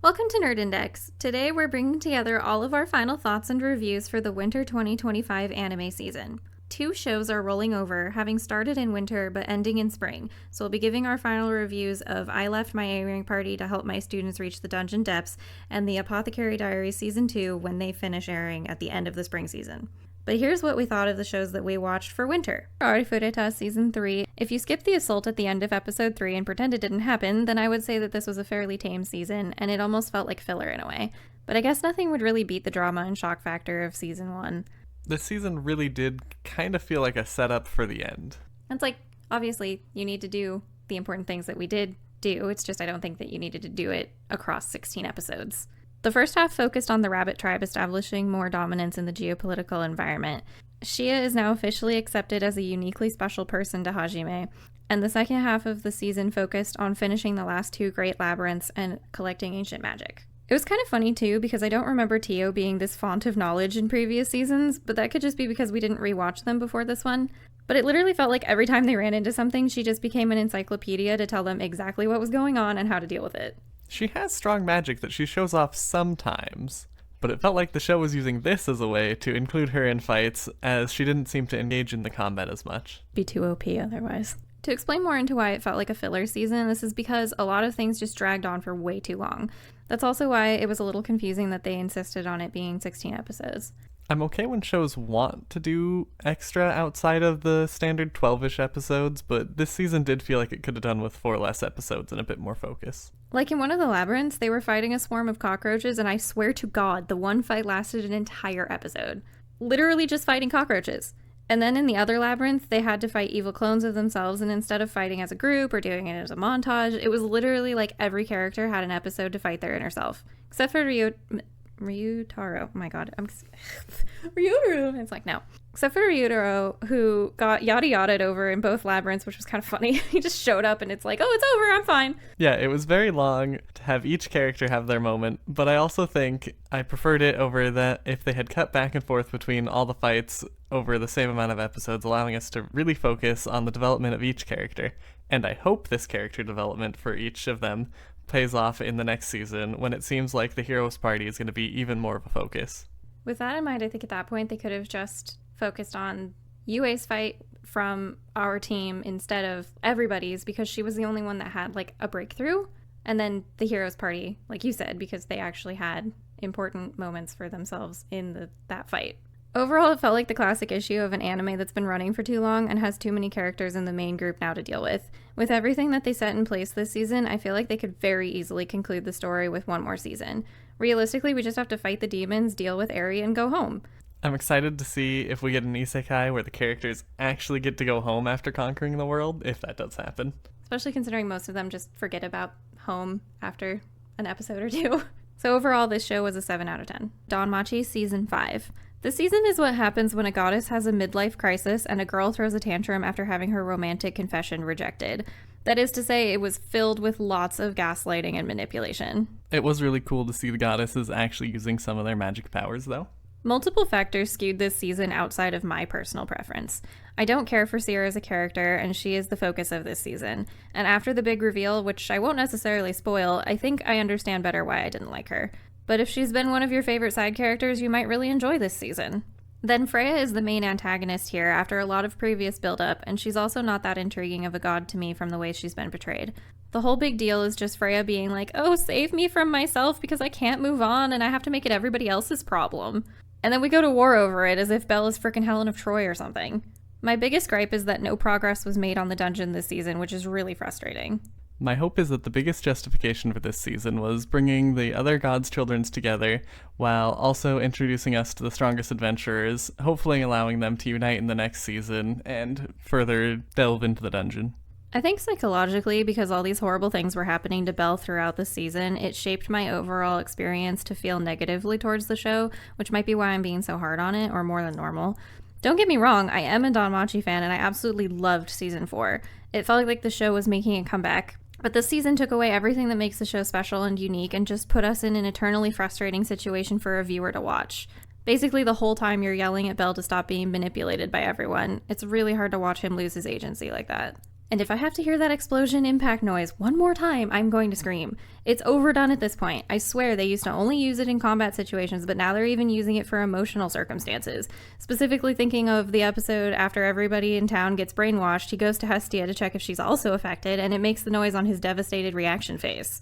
Welcome to Nerdindex. Today we're bringing together all of our final thoughts and reviews for the winter 2025 anime season. 2 shows are rolling over, having started in winter but ending in spring, so we'll be giving our final reviews of I Left My A-Ring Party to Help My Students Reach the Dungeon Depths and the Apothecary Diaries Season 2 when they finish airing at the end of the spring season. But here's what we thought of the shows that we watched for winter. Arifureta Season 3. If you skip the assault at the end of Episode 3 and pretend it didn't happen, then I would say that this was a fairly tame season, and it almost felt like filler in a way. But I guess nothing would really beat the drama and shock factor of Season 1. This season really did kind of feel like a setup for the end. It's like, obviously, you need to do the important things that we did do. It's just I don't think that you needed to do it across 16 episodes. The first half focused on the Rabbit Tribe establishing more dominance in the geopolitical environment. Shia is now officially accepted as a uniquely special person to Hajime, and the second half of the season focused on finishing the last 2 great labyrinths and collecting ancient magic. It was kind of funny too, because I don't remember Tio being this font of knowledge in previous seasons, but that could just be because we didn't rewatch them before this one. But it literally felt like every time they ran into something, she just became an encyclopedia to tell them exactly what was going on and how to deal with it. She has strong magic that she shows off sometimes, but it felt like the show was using this as a way to include her in fights, as she didn't seem to engage in the combat as much. Be too OP otherwise. To explain more into why it felt like a filler season, this is because a lot of things just dragged on for way too long. That's also why it was a little confusing that they insisted on it being 16 episodes. I'm okay when shows want to do extra outside of the standard 12-ish episodes, but this season did feel like it could have done with 4 less episodes and a bit more focus. Like in one of the labyrinths, they were fighting a swarm of cockroaches, and I swear to God, the one fight lasted an entire episode. Literally just fighting cockroaches. And then in the other labyrinth, they had to fight evil clones of themselves, and instead of fighting as a group or doing it as a montage, it was literally like every character had an episode to fight their inner self. Except for Ryutaro. Oh my god. Ryutaro. It's like, no. Except for Ryutaro, who got yada-yada'd over in both labyrinths, which was kind of funny. He just showed up and it's like, oh, it's over, I'm fine. Yeah, it was very long to have each character have their moment, but I also think I preferred it over that if they had cut back and forth between all the fights over the same amount of episodes, allowing us to really focus on the development of each character. And I hope this character development for each of them pays off in the next season, when it seems like the heroes party is going to be even more of a focus. With that in mind, I think at that point they could have just focused on Yue's fight from our team instead of everybody's, because she was the only one that had like a breakthrough, and then the heroes party, like you said, because they actually had important moments for themselves in that fight. Overall, it felt like the classic issue of an anime that's been running for too long and has too many characters in the main group now to deal with. With everything that they set in place this season, I feel like they could very easily conclude the story with one more season. Realistically, we just have to fight the demons, deal with Eri, and go home. I'm excited to see if we get an isekai where the characters actually get to go home after conquering the world, if that does happen. Especially considering most of them just forget about home after an episode or 2. So overall, this show was a 7 out of 10. Danmachi Season 5. This season is what happens when a goddess has a midlife crisis and a girl throws a tantrum after having her romantic confession rejected. That is to say, it was filled with lots of gaslighting and manipulation. It was really cool to see the goddesses actually using some of their magic powers, though. Multiple factors skewed this season outside of my personal preference. I don't care for Sierra as a character, and she is the focus of this season. And after the big reveal, which I won't necessarily spoil, I think I understand better why I didn't like her. But if she's been one of your favorite side characters, you might really enjoy this season. Then Freya is the main antagonist here after a lot of previous build-up, and she's also not that intriguing of a god to me from the way she's been portrayed. The whole big deal is just Freya being like, oh, save me from myself because I can't move on and I have to make it everybody else's problem. And then we go to war over it as if Belle is frickin' Helen of Troy or something. My biggest gripe is that no progress was made on the dungeon this season, which is really frustrating. My hope is that the biggest justification for this season was bringing the other gods' children together while also introducing us to the strongest adventurers, hopefully allowing them to unite in the next season and further delve into the dungeon. I think psychologically, because all these horrible things were happening to Belle throughout the season, it shaped my overall experience to feel negatively towards the show, which might be why I'm being so hard on it, or more than normal. Don't get me wrong, I am a Danmachi fan and I absolutely loved season 4. It felt like the show was making a comeback. But this season took away everything that makes the show special and unique and just put us in an eternally frustrating situation for a viewer to watch. Basically, the whole time you're yelling at Belle to stop being manipulated by everyone. It's really hard to watch him lose his agency like that. And if I have to hear that explosion impact noise one more time, I'm going to scream. It's overdone at this point. I swear they used to only use it in combat situations, but now they're even using it for emotional circumstances. Specifically thinking of the episode after everybody in town gets brainwashed, he goes to Hestia to check if she's also affected, and it makes the noise on his devastated reaction face.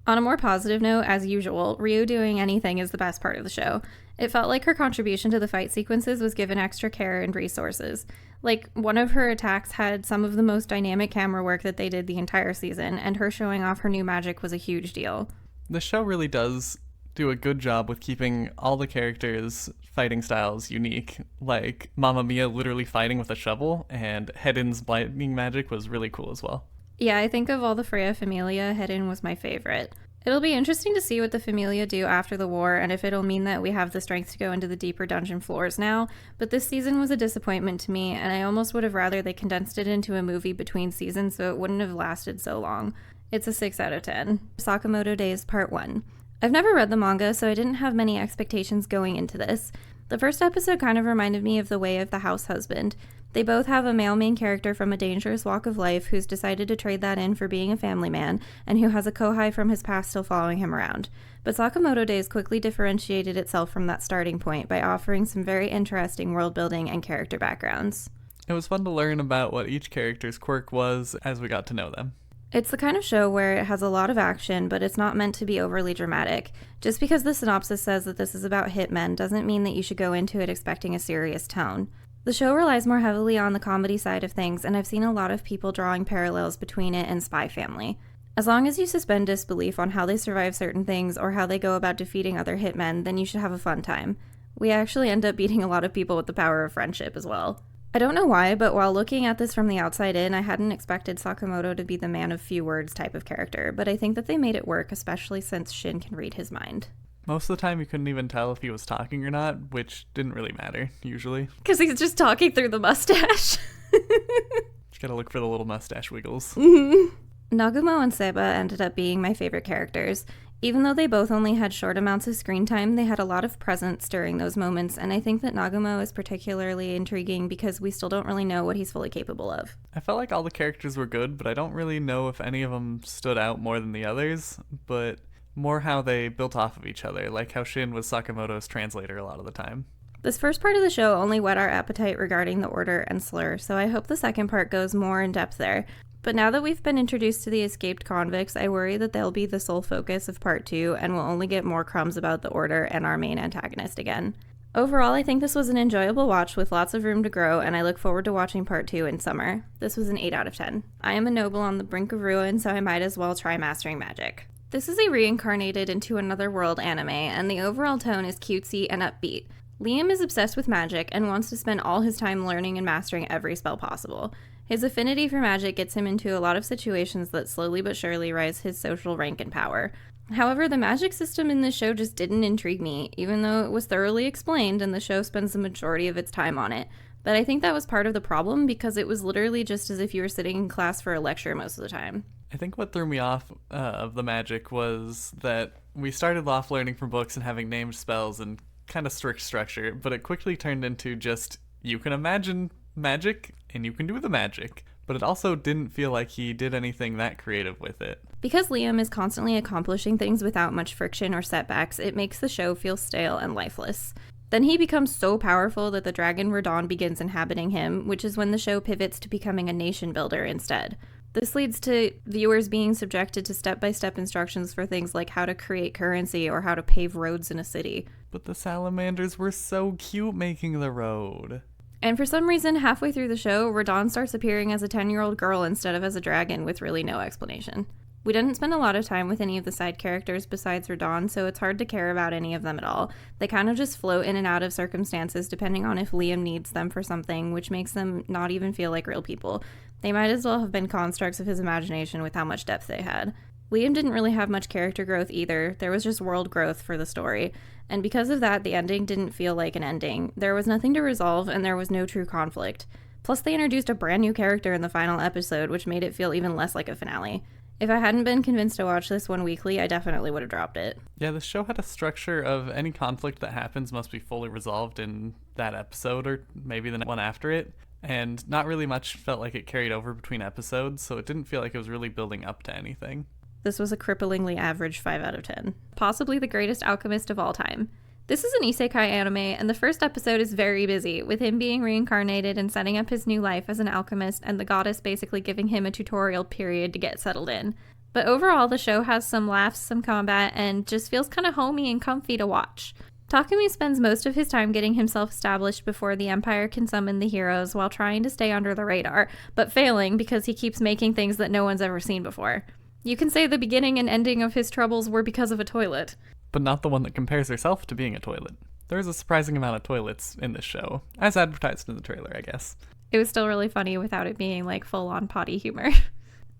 On a more positive note, as usual, Ryu doing anything is the best part of the show. It felt like her contribution to the fight sequences was given extra care and resources. Like, one of her attacks had some of the most dynamic camera work that they did the entire season, and her showing off her new magic was a huge deal. The show really does do a good job with keeping all the characters' fighting styles unique. Like, Mamma Mia literally fighting with a shovel, and Hedon's lightning magic was really cool as well. Yeah, I think of all the Freya Familia, Hedon was my favorite. It'll be interesting to see what the Familia do after the war, and if it'll mean that we have the strength to go into the deeper dungeon floors now, but this season was a disappointment to me, and I almost would have rather they condensed it into a movie between seasons so it wouldn't have lasted so long. It's a 6 out of 10. Sakamoto Days Part 1. I've never read the manga, so I didn't have many expectations going into this. The first episode kind of reminded me of The Way of the House Husband. They both have a male main character from a dangerous walk of life who's decided to trade that in for being a family man, and who has a kohai from his past still following him around. But Sakamoto Days quickly differentiated itself from that starting point by offering some very interesting world building and character backgrounds. It was fun to learn about what each character's quirk was as we got to know them. It's the kind of show where it has a lot of action, but it's not meant to be overly dramatic. Just because the synopsis says that this is about hitmen doesn't mean that you should go into it expecting a serious tone. The show relies more heavily on the comedy side of things, and I've seen a lot of people drawing parallels between it and Spy Family. As long as you suspend disbelief on how they survive certain things or how they go about defeating other hitmen, then you should have a fun time. We actually end up beating a lot of people with the power of friendship as well. I don't know why, but while looking at this from the outside in, I hadn't expected Sakamoto to be the man of few words type of character, but I think that they made it work, especially since Shin can read his mind. Most of the time you couldn't even tell if he was talking or not, which didn't really matter, usually. Because he's just talking through the mustache. Just gotta look for the little mustache wiggles. Nagumo and Seba ended up being my favorite characters. Even though they both only had short amounts of screen time, they had a lot of presence during those moments, and I think that Nagumo is particularly intriguing because we still don't really know what he's fully capable of. I felt like all the characters were good, but I don't really know if any of them stood out more than the others, but more how they built off of each other, like how Shin was Sakamoto's translator a lot of the time. This first part of the show only whet our appetite regarding the Order and Slur, so I hope the second part goes more in depth there. But now that we've been introduced to the escaped convicts, I worry that they'll be the sole focus of part 2, and we'll only get more crumbs about the Order and our main antagonist again. Overall, I think this was an enjoyable watch with lots of room to grow, and I look forward to watching part 2 in summer. This was an 8 out of 10. I am a noble on the brink of ruin, so I might as well try mastering magic. This is a reincarnated into another world anime, and the overall tone is cutesy and upbeat. Liam is obsessed with magic and wants to spend all his time learning and mastering every spell possible. His affinity for magic gets him into a lot of situations that slowly but surely rise his social rank and power. However, the magic system in this show just didn't intrigue me, even though it was thoroughly explained and the show spends the majority of its time on it. But I think that was part of the problem because it was literally just as if you were sitting in class for a lecture most of the time. I think what threw me off of the magic was that we started off learning from books and having named spells and kind of strict structure, but it quickly turned into just, you can imagine magic and you can do the magic. But it also didn't feel like he did anything that creative with it. Because Liam is constantly accomplishing things without much friction or setbacks, it makes the show feel stale and lifeless. Then he becomes so powerful that the dragon Radon begins inhabiting him, which is when the show pivots to becoming a nation builder instead. This leads to viewers being subjected to step-by-step instructions for things like how to create currency or how to pave roads in a city. But the salamanders were so cute making the road. And for some reason, halfway through the show, Radon starts appearing as a 10-year-old girl instead of as a dragon with really no explanation. We didn't spend a lot of time with any of the side characters besides Radon, so it's hard to care about any of them at all. They kind of just float in and out of circumstances depending on if Liam needs them for something, which makes them not even feel like real people. They might as well have been constructs of his imagination with how much depth they had. Liam didn't really have much character growth either, there was just world growth for the story. And because of that, the ending didn't feel like an ending. There was nothing to resolve, and there was no true conflict. Plus, they introduced a brand new character in the final episode, which made it feel even less like a finale. If I hadn't been convinced to watch this one weekly, I definitely would have dropped it. Yeah, the show had a structure of any conflict that happens must be fully resolved in that episode or maybe the one after it. and not really much felt like it carried over between episodes, so it didn't feel like it was really building up to anything. This was a cripplingly average 5 out of 10. Possibly the greatest alchemist of all time. This is an isekai anime, and the first episode is very busy, with him being reincarnated and setting up his new life as an alchemist, and the goddess basically giving him a tutorial period to get settled in. But overall, the show has some laughs, some combat, and just feels kind of homey and comfy to watch. Takumi spends most of his time getting himself established before the Empire can summon the heroes while trying to stay under the radar, but failing because he keeps making things that no one's ever seen before. You can say the beginning and ending of his troubles were because of a toilet. But not the one that compares herself to being a toilet. There is a surprising amount of toilets in this show, as advertised in the trailer, I guess. It was still really funny without it being like full-on potty humor.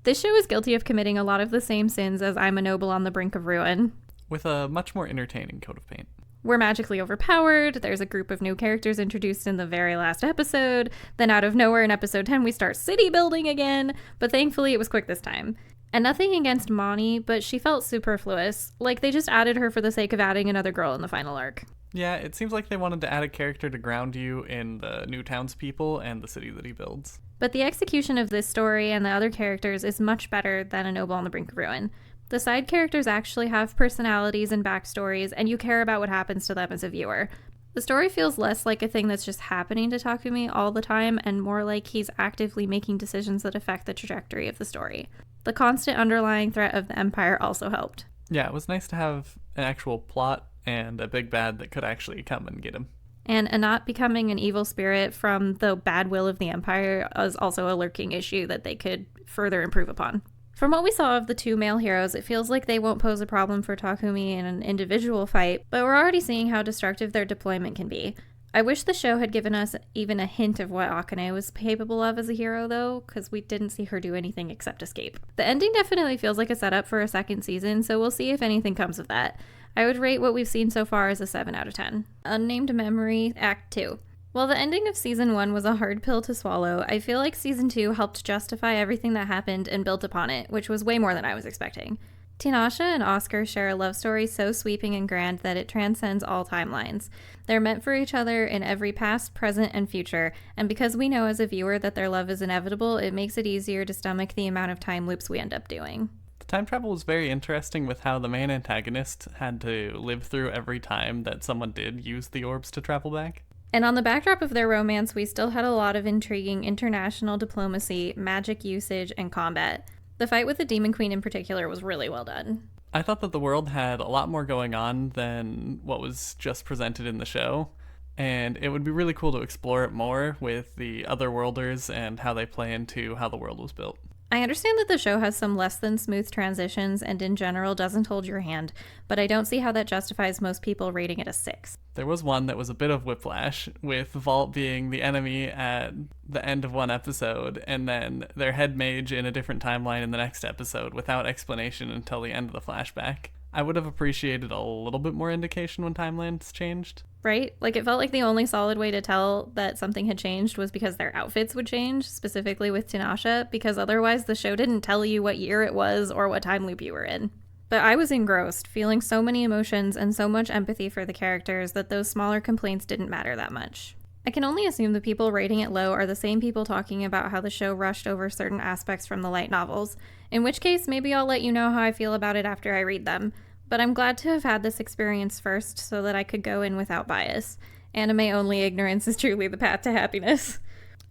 This show is guilty of committing a lot of the same sins as I'm a Noble on the Brink of Ruin. With a much more entertaining coat of paint. We're magically overpowered, there's a group of new characters introduced in the very last episode, then out of nowhere in episode 10 we start city building again, but thankfully it was quick this time. And nothing against Moni, but she felt superfluous, like they just added her for the sake of adding another girl in the final arc. Yeah, it seems like they wanted to add a character to ground you in the new townspeople and the city that he builds. But the execution of this story and the other characters is much better than A Noble on the Brink of Ruin. The side characters actually have personalities and backstories, and you care about what happens to them as a viewer. The story feels less like a thing that's just happening to Takumi all the time, and more like he's actively making decisions that affect the trajectory of the story. The constant underlying threat of the Empire also helped. Yeah, it was nice to have an actual plot and a big bad that could actually come and get him. And Anat becoming an evil spirit from the bad will of the Empire is also a lurking issue that they could further improve upon. From what we saw of the two male heroes, it feels like they won't pose a problem for Takumi in an individual fight, but we're already seeing how destructive their deployment can be. I wish the show had given us even a hint of what Akane was capable of as a hero, though, because we didn't see her do anything except escape. The ending definitely feels like a setup for a second season, so we'll see if anything comes of that. I would rate what we've seen so far as a 7 out of 10. Unnamed Memory, Act 2. While the ending of Season 1 was a hard pill to swallow, I feel like Season 2 helped justify everything that happened and built upon it, which was way more than I was expecting. Tinashe and Oscar share a love story so sweeping and grand that it transcends all timelines. They're meant for each other in every past, present, and future, and because we know as a viewer that their love is inevitable, it makes it easier to stomach the amount of time loops we end up doing. The time travel was very interesting with how the main antagonist had to live through every time that someone did use the orbs to travel back. And on the backdrop of their romance, we still had a lot of intriguing international diplomacy, magic usage, and combat. The fight with the Demon Queen in particular was really well done. I thought that the world had a lot more going on than what was just presented in the show, and it would be really cool to explore it more with the other worlders and how they play into how the world was built. I understand that the show has some less than smooth transitions and in general doesn't hold your hand, but I don't see how that justifies most people rating it a 6. There was one that was a bit of whiplash, with Vault being the enemy at the end of one episode, and then their head mage in a different timeline in the next episode without explanation until the end of the flashback. I would have appreciated a little bit more indication when timelines changed. Right? Like, it felt like the only solid way to tell that something had changed was because their outfits would change, specifically with Tinashe, because otherwise the show didn't tell you what year it was or what time loop you were in. But I was engrossed, feeling so many emotions and so much empathy for the characters that those smaller complaints didn't matter that much. I can only assume the people rating it low are the same people talking about how the show rushed over certain aspects from the light novels, in which case maybe I'll let you know how I feel about it after I read them. But I'm glad to have had this experience first so that I could go in without bias. Anime-only ignorance is truly the path to happiness.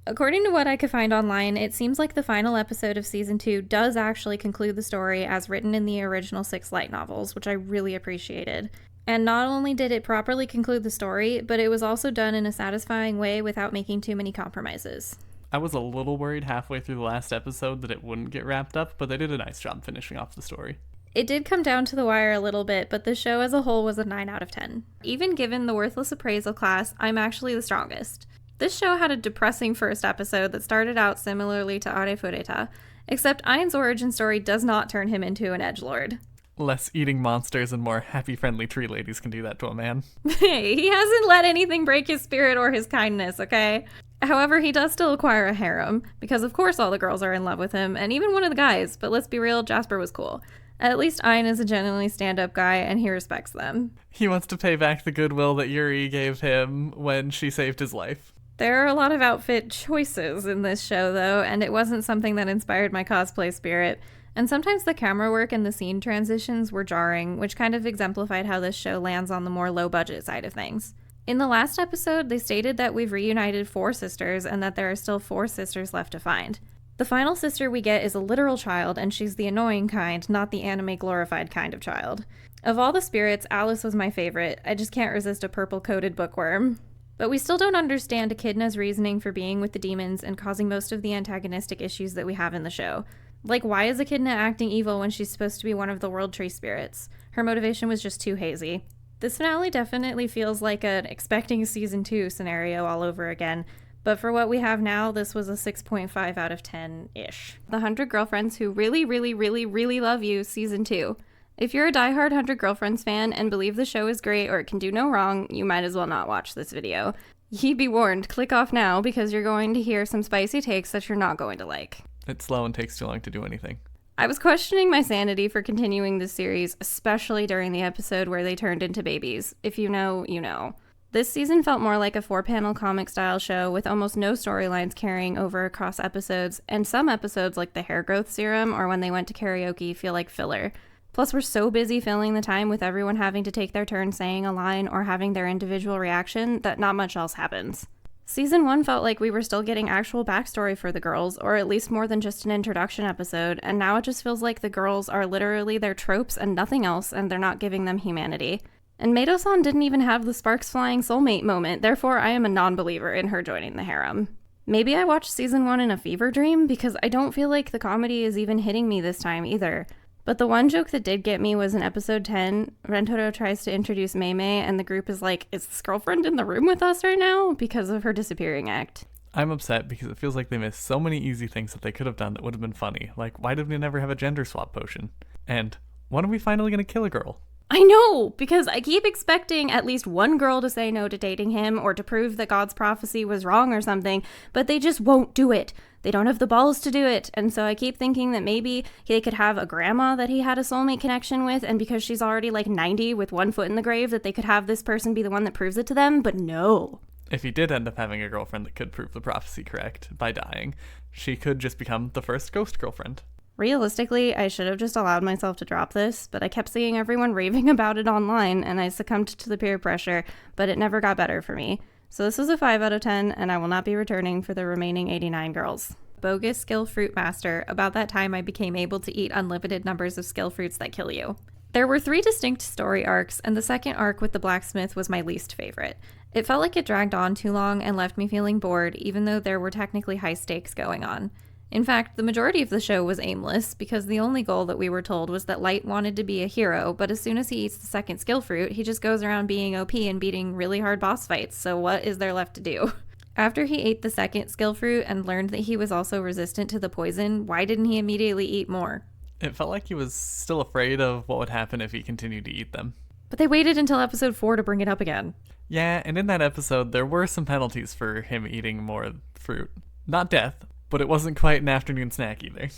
According to what I could find online, it seems like the final episode of Season 2 does actually conclude the story as written in the original 6 light novels, which I really appreciated. And not only did it properly conclude the story, but it was also done in a satisfying way without making too many compromises. I was a little worried halfway through the last episode that it wouldn't get wrapped up, but they did a nice job finishing off the story. It did come down to the wire a little bit, but the show as a whole was a 9 out of 10. Even given the worthless appraisal class, I'm actually the strongest. This show had a depressing first episode that started out similarly to Arifureta, except Ain's origin story does not turn him into an edgelord. Less eating monsters and more happy, friendly tree ladies can do that to a man. Hey, he hasn't let anything break his spirit or his kindness, okay? However, he does still acquire a harem, because of course all the girls are in love with him, and even one of the guys, but let's be real, Jasper was cool. At least Ain is a genuinely stand-up guy, and he respects them. He wants to pay back the goodwill that Yuri gave him when she saved his life. There are a lot of outfit choices in this show, though, and it wasn't something that inspired my cosplay spirit. And sometimes the camera work and the scene transitions were jarring, which kind of exemplified how this show lands on the more low-budget side of things. In the last episode, they stated that we've reunited 4 sisters and that there are still 4 sisters left to find. The final sister we get is a literal child, and she's the annoying kind, not the anime-glorified kind of child. Of all the spirits, Alice was my favorite. I just can't resist a purple-coated bookworm. But we still don't understand Echidna's reasoning for being with the demons and causing most of the antagonistic issues that we have in the show. Like, why is Echidna acting evil when she's supposed to be one of the World Tree spirits? Her motivation was just too hazy. This finale definitely feels like an expecting season 2 scenario all over again, but for what we have now, this was a 6.5 out of 10-ish. The 100 Girlfriends Who Really, Really, Really, Really Love You, Season 2. If you're a diehard 100 Girlfriends fan and believe the show is great or it can do no wrong, you might as well not watch this video. Ye be warned, click off now because you're going to hear some spicy takes that you're not going to like. It's slow and takes too long to do anything. I was questioning my sanity for continuing this series, especially during the episode where they turned into babies. If you know, you know. This season felt more like a 4-panel comic-style show with almost no storylines carrying over across episodes, and some episodes like the hair growth serum or when they went to karaoke feel like filler. Plus, we're so busy filling the time with everyone having to take their turn saying a line or having their individual reaction that not much else happens. Season 1 felt like we were still getting actual backstory for the girls, or at least more than just an introduction episode, and now it just feels like the girls are literally their tropes and nothing else, and they're not giving them humanity. And Maito-san didn't even have the sparks flying soulmate moment, therefore I am a non-believer in her joining the harem. Maybe I watched Season 1 in a fever dream, because I don't feel like the comedy is even hitting me this time either. But the one joke that did get me was in episode 10, Rentaro tries to introduce Meimei, and the group is like, is this girlfriend in the room with us right now? Because of her disappearing act. I'm upset because it feels like they missed so many easy things that they could have done that would have been funny. Like, why did we never have a gender swap potion? And when are we finally going to kill a girl? I know, because I keep expecting at least one girl to say no to dating him or to prove that God's prophecy was wrong or something, but they just won't do it. They don't have the balls to do it, and so I keep thinking that maybe they could have a grandma that he had a soulmate connection with, and because she's already like 90 with one foot in the grave, that they could have this person be the one that proves it to them, but no. If he did end up having a girlfriend that could prove the prophecy correct by dying, she could just become the first ghost girlfriend. Realistically, I should have just allowed myself to drop this, but I kept seeing everyone raving about it online, and I succumbed to the peer pressure, but it never got better for me. So this is a 5 out of 10, and I will not be returning for the remaining 89 girls. Bogus Skill Fruitmaster. About that time, I became able to eat unlimited numbers of skill fruits that kill you. There were 3 distinct story arcs, and the second arc with the blacksmith was my least favorite. It felt like it dragged on too long and left me feeling bored, even though there were technically high stakes going on. In fact, the majority of the show was aimless, because the only goal that we were told was that Light wanted to be a hero, but as soon as he eats the second skill fruit, he just goes around being OP and beating really hard boss fights, so what is there left to do? After he ate the second skill fruit and learned that he was also resistant to the poison, why didn't he immediately eat more? It felt like he was still afraid of what would happen if he continued to eat them. But they waited until episode 4 to bring it up again. Yeah, and in that episode, there were some penalties for him eating more fruit. Not death, but it wasn't quite an afternoon snack either.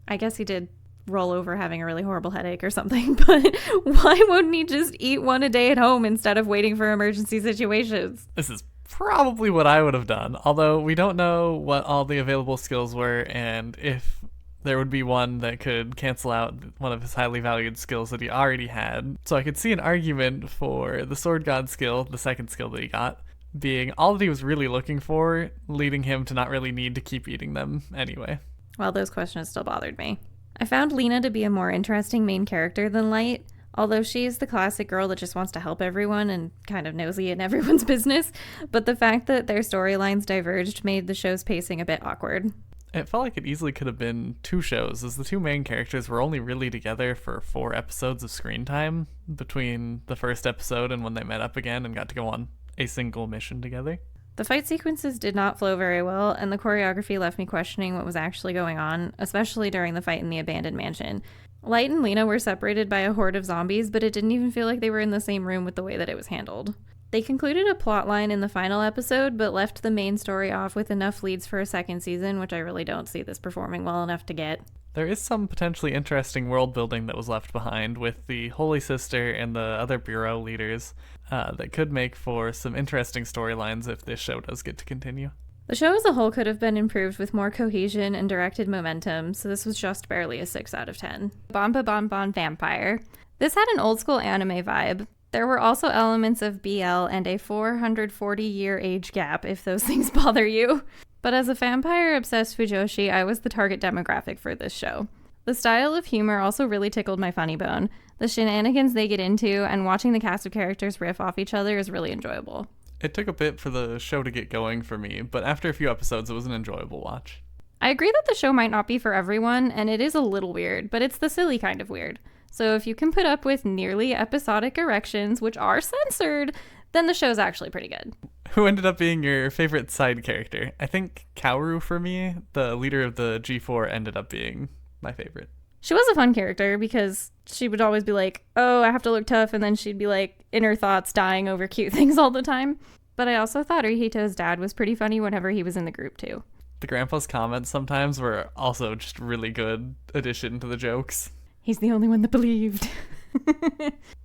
I guess he did roll over having a really horrible headache or something, but why wouldn't he just eat one a day at home instead of waiting for emergency situations? This is probably what I would have done, although we don't know what all the available skills were and if there would be one that could cancel out one of his highly valued skills that he already had. So I could see an argument for the Sword God skill, the second skill that he got, being all that he was really looking for, leading him to not really need to keep eating them anyway. Well, those questions still bothered me. I found Lena to be a more interesting main character than Light, although she is the classic girl that just wants to help everyone and kind of nosy in everyone's business, but the fact that their storylines diverged made the show's pacing a bit awkward. It felt like it easily could have been 2 shows, as the 2 main characters were only really together for 4 episodes of screen time between the first episode and when they met up again and got to go on a single mission together. The fight sequences did not flow very well, and the choreography left me questioning what was actually going on, especially during the fight in the abandoned mansion. Light and Lena were separated by a horde of zombies, but it didn't even feel like they were in the same room with the way that it was handled. They concluded a plotline in the final episode, but left the main story off with enough leads for a second season, which I really don't see this performing well enough to get. There is some potentially interesting world building that was left behind with the Holy Sister and the other Bureau leaders that could make for some interesting storylines if this show does get to continue. The show as a whole could have been improved with more cohesion and directed momentum, so this was just barely a 6 out of 10. Banban Vampire. This had an old school anime vibe. There were also elements of BL and a 440-year age gap, if those things bother you. But as a vampire-obsessed Fujoshi, I was the target demographic for this show. The style of humor also really tickled my funny bone. The shenanigans they get into and watching the cast of characters riff off each other is really enjoyable. It took a bit for the show to get going for me, but after a few episodes, it was an enjoyable watch. I agree that the show might not be for everyone, and it is a little weird, but it's the silly kind of weird. So if you can put up with nearly episodic erections, which are censored, then the show's actually pretty good. Who ended up being your favorite side character? I think Kaoru for me, the leader of the G4, ended up being my favorite. She was a fun character because she would always be like, oh, I have to look tough, and then she'd be like in her thoughts dying over cute things all the time. But I also thought Rihito's dad was pretty funny whenever he was in the group too. The grandpa's comments sometimes were also just really good addition to the jokes. He's the only one that believed.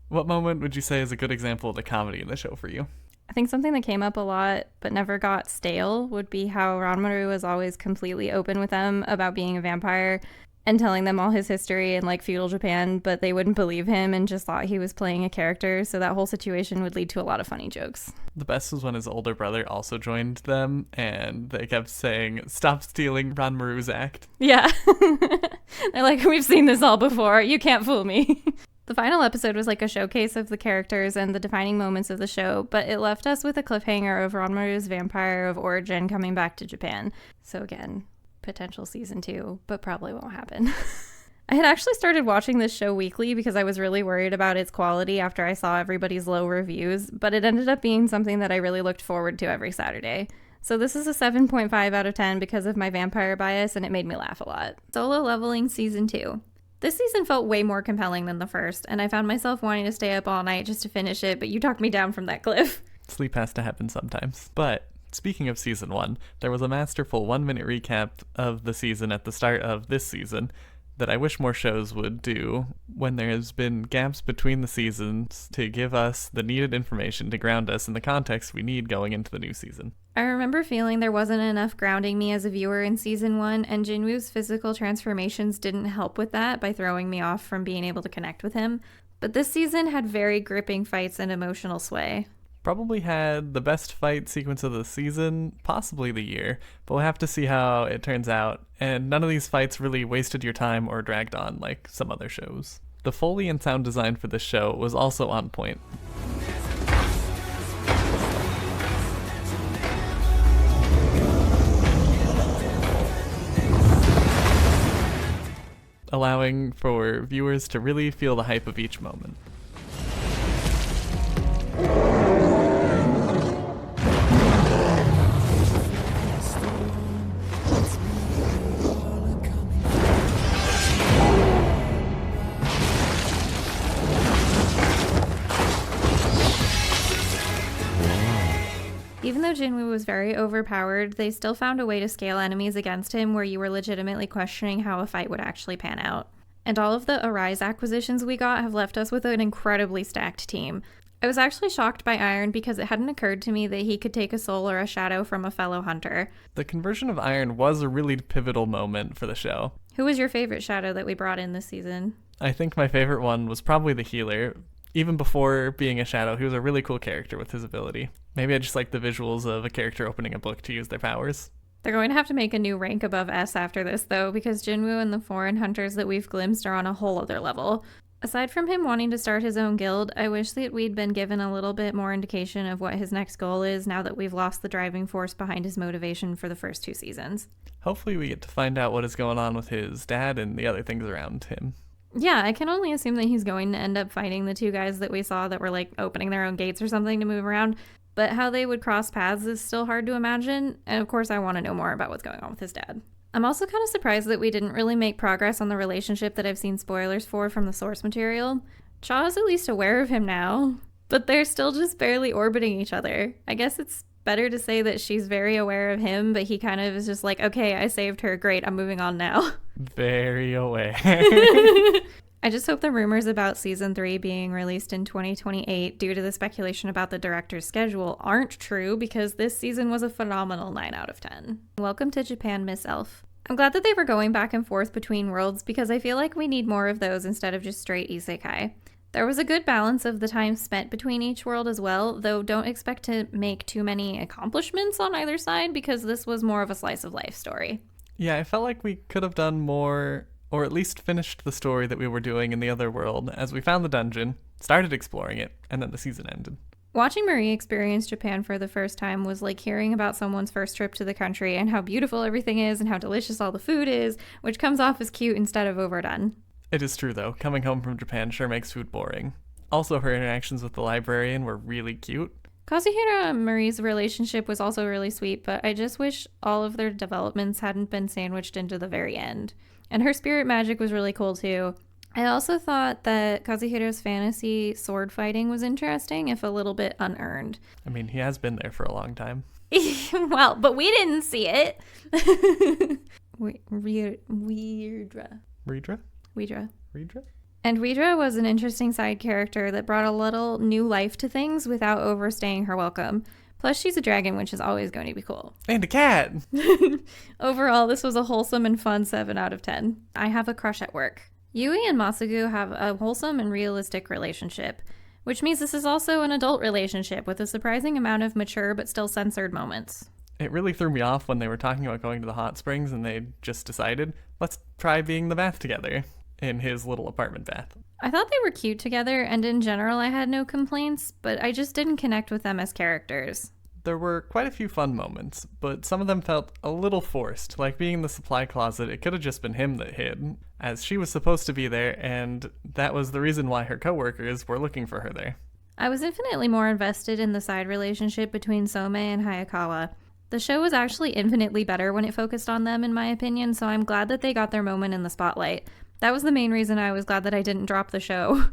What moment would you say is a good example of the comedy in the show for you? I think something that came up a lot but never got stale would be how Ranmaru was always completely open with them about being a vampire and telling them all his history in like feudal Japan, but they wouldn't believe him and just thought he was playing a character, so that whole situation would lead to a lot of funny jokes. The best was when his older brother also joined them and they kept saying, "Stop stealing Ranmaru's act." Yeah. They're like, we've seen this all before, you can't fool me. The final episode was like a showcase of the characters and the defining moments of the show, but it left us with a cliffhanger of Ranmaru's vampire of origin coming back to Japan. So again, potential season 2, but probably won't happen. I had actually started watching this show weekly because I was really worried about its quality after I saw everybody's low reviews, but it ended up being something that I really looked forward to every Saturday. So this is a 7.5 out of 10 because of my vampire bias, and it made me laugh a lot. Solo Leveling Season 2. This season felt way more compelling than the first, and I found myself wanting to stay up all night just to finish it, but you talked me down from that cliff. Sleep has to happen sometimes. But speaking of season 1, there was a masterful 1-minute recap of the season at the start of this season that I wish more shows would do when there has been gaps between the seasons to give us the needed information to ground us in the context we need going into the new season. I remember feeling there wasn't enough grounding me as a viewer in season 1, and Jinwoo's physical transformations didn't help with that by throwing me off from being able to connect with him. But this season had very gripping fights and emotional sway. Probably had the best fight sequence of the season, possibly the year, but we'll have to see how it turns out, and none of these fights really wasted your time or dragged on like some other shows. The Foley and sound design for this show was also on point. Allowing for viewers to really feel the hype of each moment. Even though Jinwoo was very overpowered, they still found a way to scale enemies against him where you were legitimately questioning how a fight would actually pan out. And all of the Arise acquisitions we got have left us with an incredibly stacked team. I was actually shocked by Iron because it hadn't occurred to me that he could take a soul or a shadow from a fellow hunter. The conversion of Iron was a really pivotal moment for the show. Who was your favorite shadow that we brought in this season? I think my favorite one was probably the healer. Even before being a shadow, he was a really cool character with his ability. Maybe I just like the visuals of a character opening a book to use their powers. They're going to have to make a new rank above S after this, though, because Jinwoo and the foreign hunters that we've glimpsed are on a whole other level. Aside from him wanting to start his own guild, I wish that we'd been given a little bit more indication of what his next goal is now that we've lost the driving force behind his motivation for the first 2 seasons. Hopefully we get to find out what is going on with his dad and the other things around him. Yeah, I can only assume that he's going to end up fighting the 2 guys that we saw that were like opening their own gates or something to move around. But how they would cross paths is still hard to imagine, and of course I want to know more about what's going on with his dad. I'm also kind of surprised that we didn't really make progress on the relationship that I've seen spoilers for from the source material. Cha is at least aware of him now, but they're still just barely orbiting each other. I guess it's better to say that she's very aware of him, but he kind of is just like, okay, I saved her, great, I'm moving on now. Very aware. I just hope the rumors about season 3 being released in 2028 due to the speculation about the director's schedule aren't true, because this season was a phenomenal 9 out of 10. Welcome to Japan, Miss Elf. I'm glad that they were going back and forth between worlds, because I feel like we need more of those instead of just straight isekai. There was a good balance of the time spent between each world as well, though don't expect to make too many accomplishments on either side, because this was more of a slice of life story. Yeah, I felt like we could have done more, or at least finished the story that we were doing in the other world, as we found the dungeon, started exploring it, and then the season ended. Watching Marie experience Japan for the first time was like hearing about someone's first trip to the country and how beautiful everything is and how delicious all the food is, which comes off as cute instead of overdone. It is true, though. Coming home from Japan sure makes food boring. Also, her interactions with the librarian were really cute. Kazuhira and Marie's relationship was also really sweet, but I just wish all of their developments hadn't been sandwiched into the very end. And her spirit magic was really cool too. I also thought that Kazuhira's fantasy sword fighting was interesting, if a little bit unearned. I mean, he has been there for a long time. Well, but we didn't see it. Weirdra. Riedra? Weidra. Riedra? And Weidra was an interesting side character that brought a little new life to things without overstaying her welcome. Plus, she's a dragon, which is always going to be cool. And a cat! Overall, this was a wholesome and fun 7 out of 10. I have a crush at work. Yui and Masugu have a wholesome and realistic relationship, which means this is also an adult relationship with a surprising amount of mature but still censored moments. It really threw me off when they were talking about going to the hot springs and they just decided, let's try being in the bath together. In his little apartment bath. I thought they were cute together, and in general I had no complaints, but I just didn't connect with them as characters. There were quite a few fun moments, but some of them felt a little forced, like being in the supply closet. It could have just been him that hid, as she was supposed to be there, and that was the reason why her coworkers were looking for her there. I was infinitely more invested in the side relationship between Some and Hayakawa. The show was actually infinitely better when it focused on them, in my opinion, so I'm glad that they got their moment in the spotlight. That was the main reason I was glad that I didn't drop the show.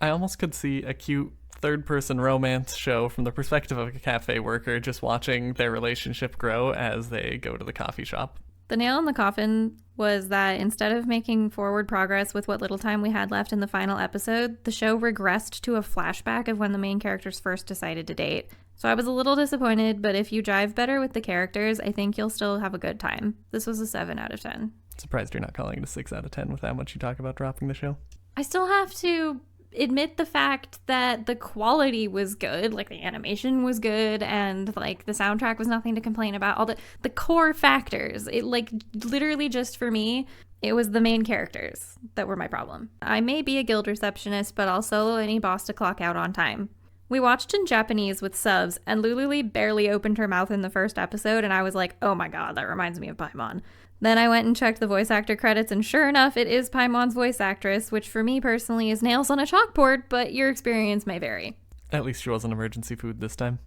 I almost could see a cute third-person romance show from the perspective of a cafe worker just watching their relationship grow as they go to the coffee shop. The nail in the coffin was that instead of making forward progress with what little time we had left in the final episode, the show regressed to a flashback of when the main characters first decided to date. So I was a little disappointed, but if you jive better with the characters, I think you'll still have a good time. This was a 7 out of 10. Surprised you're not calling it a 6 out of 10 with how much you talk about dropping the show. I still have to admit the fact that the quality was good, like the animation was good, and like the soundtrack was nothing to complain about. All the core factors, it like literally just for me, it was the main characters that were my problem. I may be a guild receptionist, but I'll solo any boss to clock out on time. We watched in Japanese with subs, and Lululi barely opened her mouth in the first episode, and I was like, oh my god, that reminds me of Paimon. Then I went and checked the voice actor credits, and sure enough, it is Paimon's voice actress, which for me personally is nails on a chalkboard, but your experience may vary. At least she wasn't emergency food this time.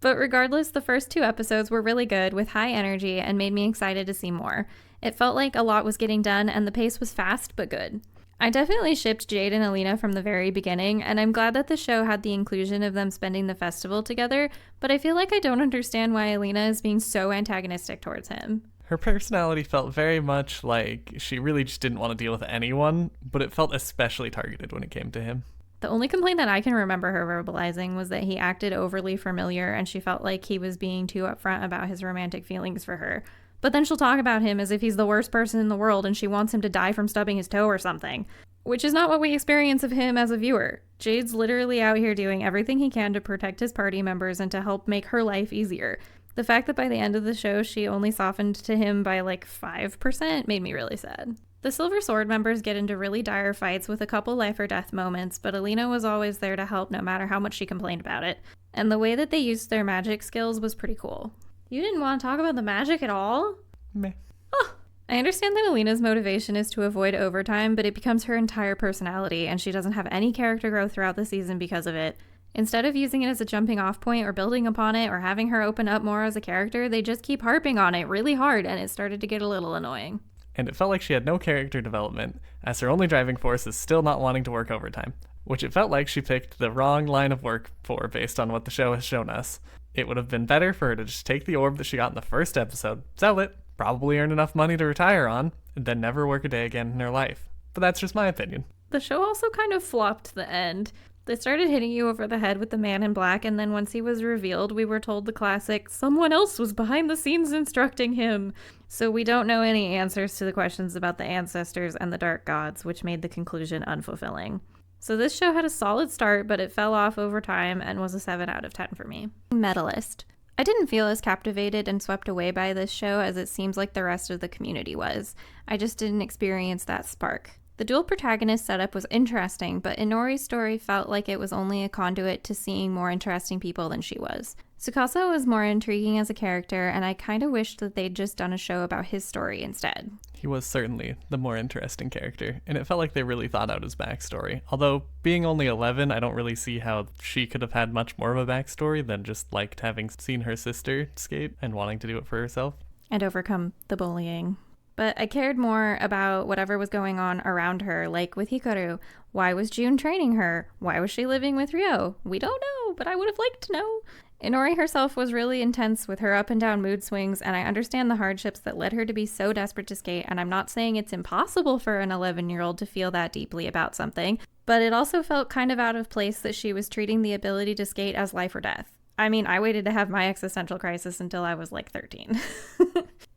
But regardless, the first 2 episodes were really good, with high energy, and made me excited to see more. It felt like a lot was getting done, and the pace was fast but good. I definitely shipped Jade and Alina from the very beginning, and I'm glad that the show had the inclusion of them spending the festival together, but I feel like I don't understand why Alina is being so antagonistic towards him. Her personality felt very much like she really just didn't want to deal with anyone, but it felt especially targeted when it came to him. The only complaint that I can remember her verbalizing was that he acted overly familiar, and she felt like he was being too upfront about his romantic feelings for her. But then she'll talk about him as if he's the worst person in the world and she wants him to die from stubbing his toe or something. Which is not what we experience of him as a viewer. Jade's literally out here doing everything he can to protect his party members and to help make her life easier. The fact that by the end of the show she only softened to him by like 5% made me really sad. The Silver Sword members get into really dire fights with a couple life or death moments, but Alina was always there to help no matter how much she complained about it. And the way that they used their magic skills was pretty cool. You didn't want to talk about the magic at all? Meh. Oh. I understand that Alina's motivation is to avoid overtime, but it becomes her entire personality, and she doesn't have any character growth throughout the season because of it. Instead of using it as a jumping off point or building upon it or having her open up more as a character, they just keep harping on it really hard, and it started to get a little annoying. And it felt like she had no character development, as her only driving force is still not wanting to work overtime, which it felt like she picked the wrong line of work for based on what the show has shown us. It would have been better for her to just take the orb that she got in the first episode, sell it, probably earn enough money to retire on, and then never work a day again in her life. But that's just my opinion. The show also kind of flopped the end. They started hitting you over the head with the man in black, and then once he was revealed, we were told the classic, someone else was behind the scenes instructing him. So we don't know any answers to the questions about the ancestors and the dark gods, which made the conclusion unfulfilling. So this show had a solid start, but it fell off over time and was a 7 out of 10 for me. Medalist. I didn't feel as captivated and swept away by this show as it seems like the rest of the community was. I just didn't experience that spark. The dual protagonist setup was interesting, but Inori's story felt like it was only a conduit to seeing more interesting people than she was. Tsukasa was more intriguing as a character, and I kind of wished that they'd just done a show about his story instead. He was certainly the more interesting character, and it felt like they really thought out his backstory. Although, being only 11, I don't really see how she could have had much more of a backstory than just liked having seen her sister skate and wanting to do it for herself. And overcome the bullying. But I cared more about whatever was going on around her, like with Hikaru. Why was June training her? Why was she living with Ryo? We don't know, but I would have liked to know. Inori herself was really intense with her up and down mood swings, and I understand the hardships that led her to be so desperate to skate, and I'm not saying it's impossible for an 11-year-old to feel that deeply about something, but it also felt kind of out of place that she was treating the ability to skate as life or death. I mean, I waited to have my existential crisis until I was like 13.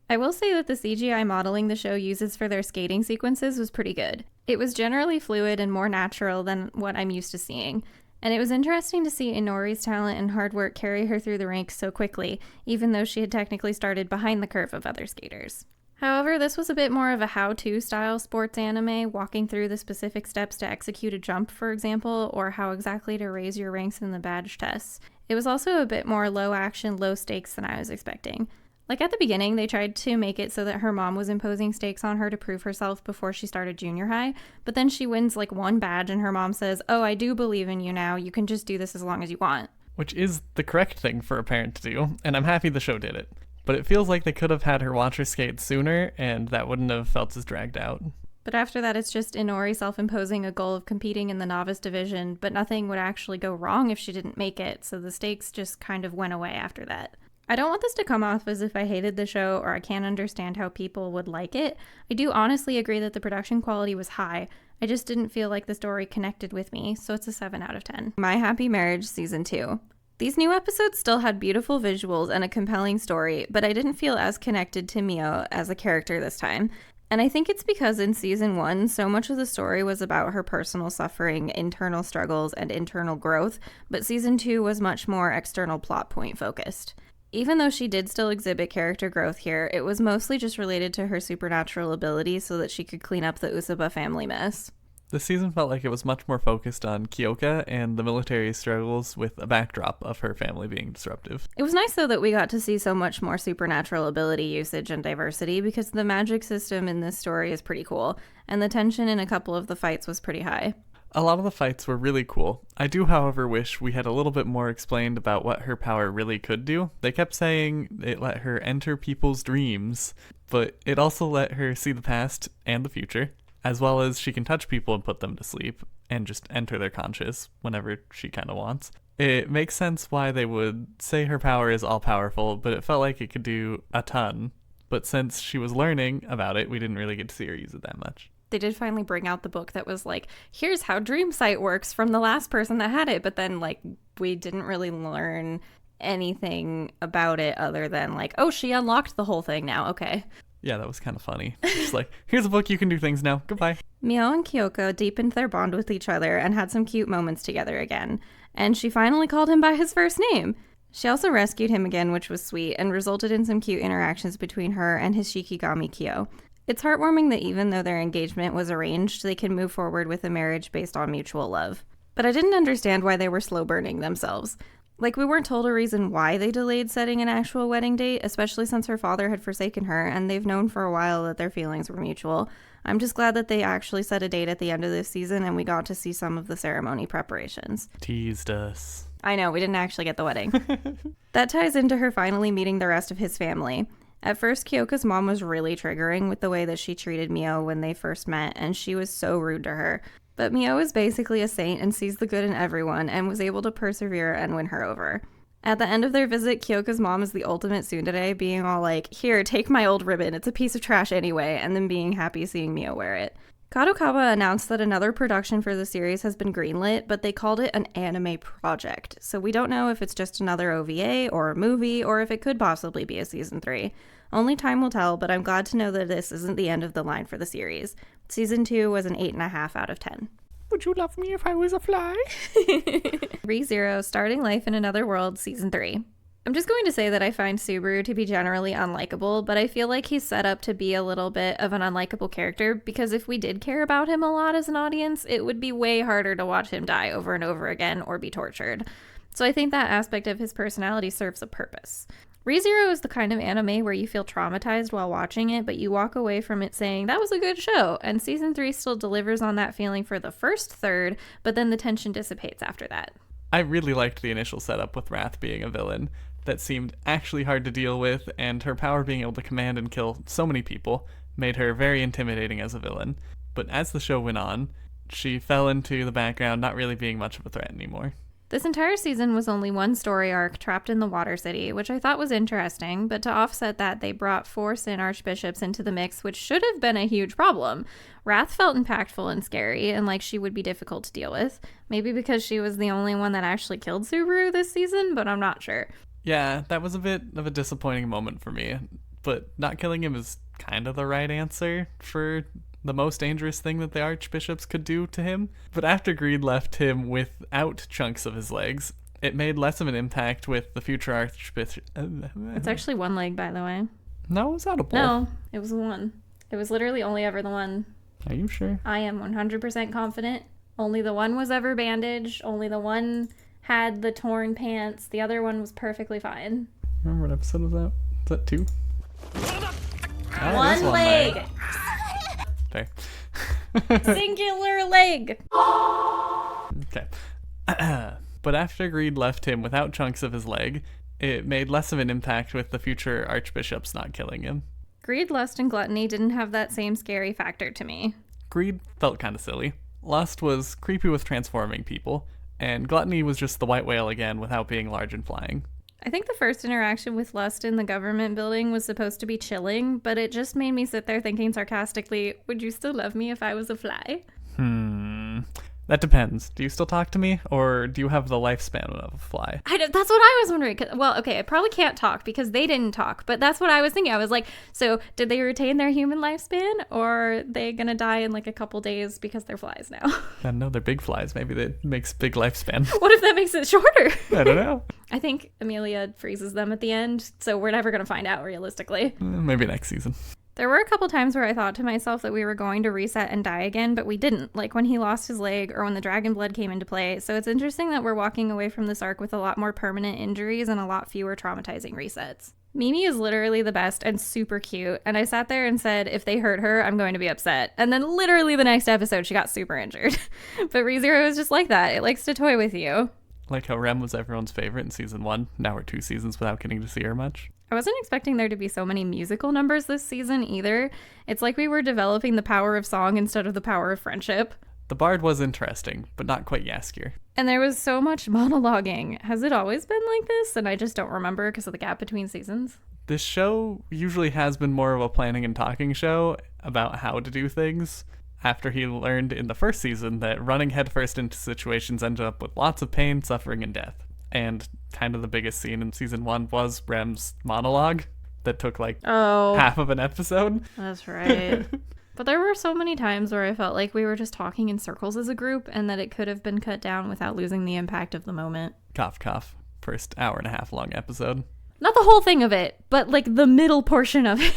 I will say that the CGI modeling the show uses for their skating sequences was pretty good. It was generally fluid and more natural than what I'm used to seeing. And it was interesting to see Inori's talent and hard work carry her through the ranks so quickly, even though she had technically started behind the curve of other skaters. However, this was a bit more of a how-to style sports anime, walking through the specific steps to execute a jump, for example, or how exactly to raise your ranks in the badge tests. It was also a bit more low action, low stakes than I was expecting. Like at the beginning, they tried to make it so that her mom was imposing stakes on her to prove herself before she started junior high, but then she wins like one badge and her mom says, "Oh, I do believe in you now, you can just do this as long as you want." Which is the correct thing for a parent to do, and I'm happy the show did it. But it feels like they could have had her watch her skate sooner, and that wouldn't have felt as dragged out. But after that, it's just Inori self-imposing a goal of competing in the novice division, but nothing would actually go wrong if she didn't make it, so the stakes just kind of went away after that. I don't want this to come off as if I hated the show or I can't understand how people would like it. I do honestly agree that the production quality was high. I just didn't feel like the story connected with me, so it's a 7 out of 10. My Happy Marriage Season 2. These new episodes still had beautiful visuals and a compelling story, but I didn't feel as connected to Mio as a character this time. And I think it's because in Season 1, so much of the story was about her personal suffering, internal struggles, and internal growth, but Season 2 was much more external plot point focused. Even though she did still exhibit character growth here, it was mostly just related to her supernatural abilities so that she could clean up the Usaba family mess. This season felt like it was much more focused on Kyoka and the military struggles with a backdrop of her family being disruptive. It was nice, though, that we got to see so much more supernatural ability usage and diversity, because the magic system in this story is pretty cool, and the tension in a couple of the fights was pretty high. A lot of the fights were really cool. I do, however, wish we had a little bit more explained about what her power really could do. They kept saying it let her enter people's dreams, but it also let her see the past and the future, as well as she can touch people and put them to sleep, and just enter their conscious whenever she kind of wants. It makes sense why they would say her power is all-powerful, but it felt like it could do a ton. But since she was learning about it, we didn't really get to see her use it that much. They did finally bring out the book that was like, here's how Dream Sight works from the last person that had it. But then, like, we didn't really learn anything about it other than, like, oh, she unlocked the whole thing now. Okay. Yeah, that was kind of funny. Just like, here's a book, you can do things now. Goodbye. Mio and Kyoko deepened their bond with each other and had some cute moments together again. And she finally called him by his first name. She also rescued him again, which was sweet, and resulted in some cute interactions between her and his Shikigami Kyo. It's heartwarming that even though their engagement was arranged, they can move forward with a marriage based on mutual love. But I didn't understand why they were slow burning themselves. Like, we weren't told a reason why they delayed setting an actual wedding date, especially since her father had forsaken her, and they've known for a while that their feelings were mutual. I'm just glad that they actually set a date at the end of this season, and we got to see some of the ceremony preparations. Teased us. I know, we didn't actually get the wedding. That ties into her finally meeting the rest of his family. At first, Kyoka's mom was really triggering with the way that she treated Mio when they first met, and she was so rude to her. But Mio is basically a saint and sees the good in everyone and was able to persevere and win her over. At the end of their visit, Kyoka's mom is the ultimate tsundere, being all like, here, take my old ribbon, it's a piece of trash anyway, and then being happy seeing Mio wear it. Kadokawa announced that another production for the series has been greenlit, but they called it an anime project, so we don't know if it's just another OVA or a movie, or if it could possibly be a season 3. Only time will tell, but I'm glad to know that this isn't the end of the line for the series. Season 2 was an 8.5 out of 10. Would you love me if I was a fly? ReZero, Starting Life in Another World, Season 3. I'm just going to say that I find Subaru to be generally unlikable, but I feel like he's set up to be a little bit of an unlikable character, because if we did care about him a lot as an audience, it would be way harder to watch him die over and over again or be tortured. So I think that aspect of his personality serves a purpose. ReZero is the kind of anime where you feel traumatized while watching it, but you walk away from it saying, that was a good show, and Season 3 still delivers on that feeling for the first third, but then the tension dissipates after that. I really liked the initial setup with Wrath being a villain. That seemed actually hard to deal with, and her power being able to command and kill so many people made her very intimidating as a villain. But as the show went on, she fell into the background, not really being much of a threat anymore. This entire season was only one story arc trapped in the Water City, which I thought was interesting, but to offset that, they brought 4 Sin Archbishops into the mix, which should have been a huge problem. Wrath felt impactful and scary, and like she would be difficult to deal with. Maybe because she was the only one that actually killed Subaru this season, but I'm not sure. Yeah, that was a bit of a disappointing moment for me, but not killing him is kind of the right answer for the most dangerous thing that the archbishops could do to him. But after Greed left him without chunks of his legs, it made less of an impact with the future archbishop. It's actually one leg, by the way. No, it was audible. No, it was the one. It was literally only ever the one. Are you sure? I am 100% confident. Only the one was ever bandaged. Only the one had the torn pants. The other one was perfectly fine. Remember what episode was that? Is that 2? One leg! There. Singular leg! Okay. But after Greed left him without chunks of his leg, it made less of an impact with the future archbishops not killing him. Greed, Lust, and Gluttony didn't have that same scary factor to me. Greed felt kind of silly. Lust was creepy with transforming people, and Gluttony was just the white whale again without being large and flying. I think the first interaction with Lust in the government building was supposed to be chilling, but it just made me sit there thinking sarcastically, would you still love me if I was a fly? That depends. Do you still talk to me, or do you have the lifespan of a fly? That's what I was wondering. Well, okay, I probably can't talk because they didn't talk, but that's what I was thinking. I was like, so did they retain their human lifespan, or are they gonna die in like a couple days because they're flies now? No, they're big flies. Maybe that makes big lifespan. What if that makes it shorter? I don't know. I think Amelia freezes them at the end, so we're never gonna find out realistically. Maybe next season. There were a couple times where I thought to myself that we were going to reset and die again, but we didn't, like when he lost his leg or when the dragon blood came into play, so it's interesting that we're walking away from this arc with a lot more permanent injuries and a lot fewer traumatizing resets. Mimi is literally the best and super cute, and I sat there and said, if they hurt her, I'm going to be upset. And then literally the next episode, she got super injured. But ReZero is just like that. It likes to toy with you. Like how Rem was everyone's favorite in season 1. Now we're 2 seasons without getting to see her much. I wasn't expecting there to be so many musical numbers this season either. It's like we were developing the power of song instead of the power of friendship. The bard was interesting, but not quite Yaskier. And there was so much monologuing. Has it always been like this? And I just don't remember because of the gap between seasons. This show usually has been more of a planning and talking show about how to do things. After he learned in the first season that running headfirst into situations ended up with lots of pain, suffering, and death. And kind of the biggest scene in season 1 was Rem's monologue that took half of an episode. That's right. But there were so many times where I felt like we were just talking in circles as a group and that it could have been cut down without losing the impact of the moment. Cough, cough. First hour and a half long episode. Not the whole thing of it, but like the middle portion of it.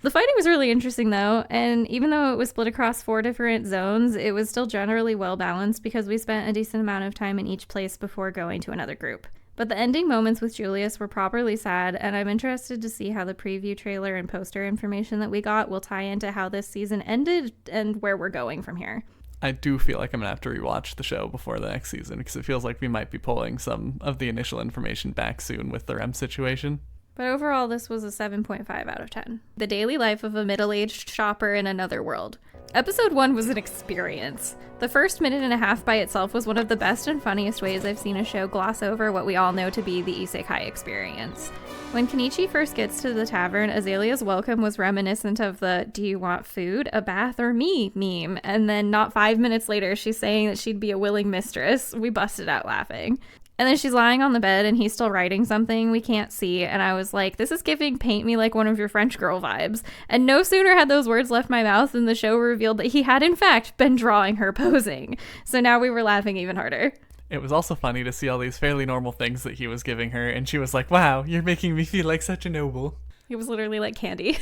The fighting was really interesting though, and even though it was split across 4 different zones, it was still generally well balanced because we spent a decent amount of time in each place before going to another group. But the ending moments with Julius were properly sad, and I'm interested to see how the preview trailer and poster information that we got will tie into how this season ended and where we're going from here. I do feel like I'm gonna have to rewatch the show before the next season because it feels like we might be pulling some of the initial information back soon with the Rem situation. But overall, this was a 7.5 out of 10. The daily life of a middle-aged shopper in another world. Episode 1 was an experience. The first minute and a half by itself was one of the best and funniest ways I've seen a show gloss over what we all know to be the isekai experience. When Kenichi first gets to the tavern, Azalea's welcome was reminiscent of the "do you want food, a bath, or me" meme, and then not 5 minutes later she's saying that she'd be a willing mistress. We busted out laughing. And then she's lying on the bed and he's still writing something we can't see, and I was like, this is giving paint me like one of your French girl vibes. And no sooner had those words left my mouth than the show revealed that he had in fact been drawing her posing. So now we were laughing even harder. It was also funny to see all these fairly normal things that he was giving her, and she was like, wow, you're making me feel like such a noble. It was literally like candy.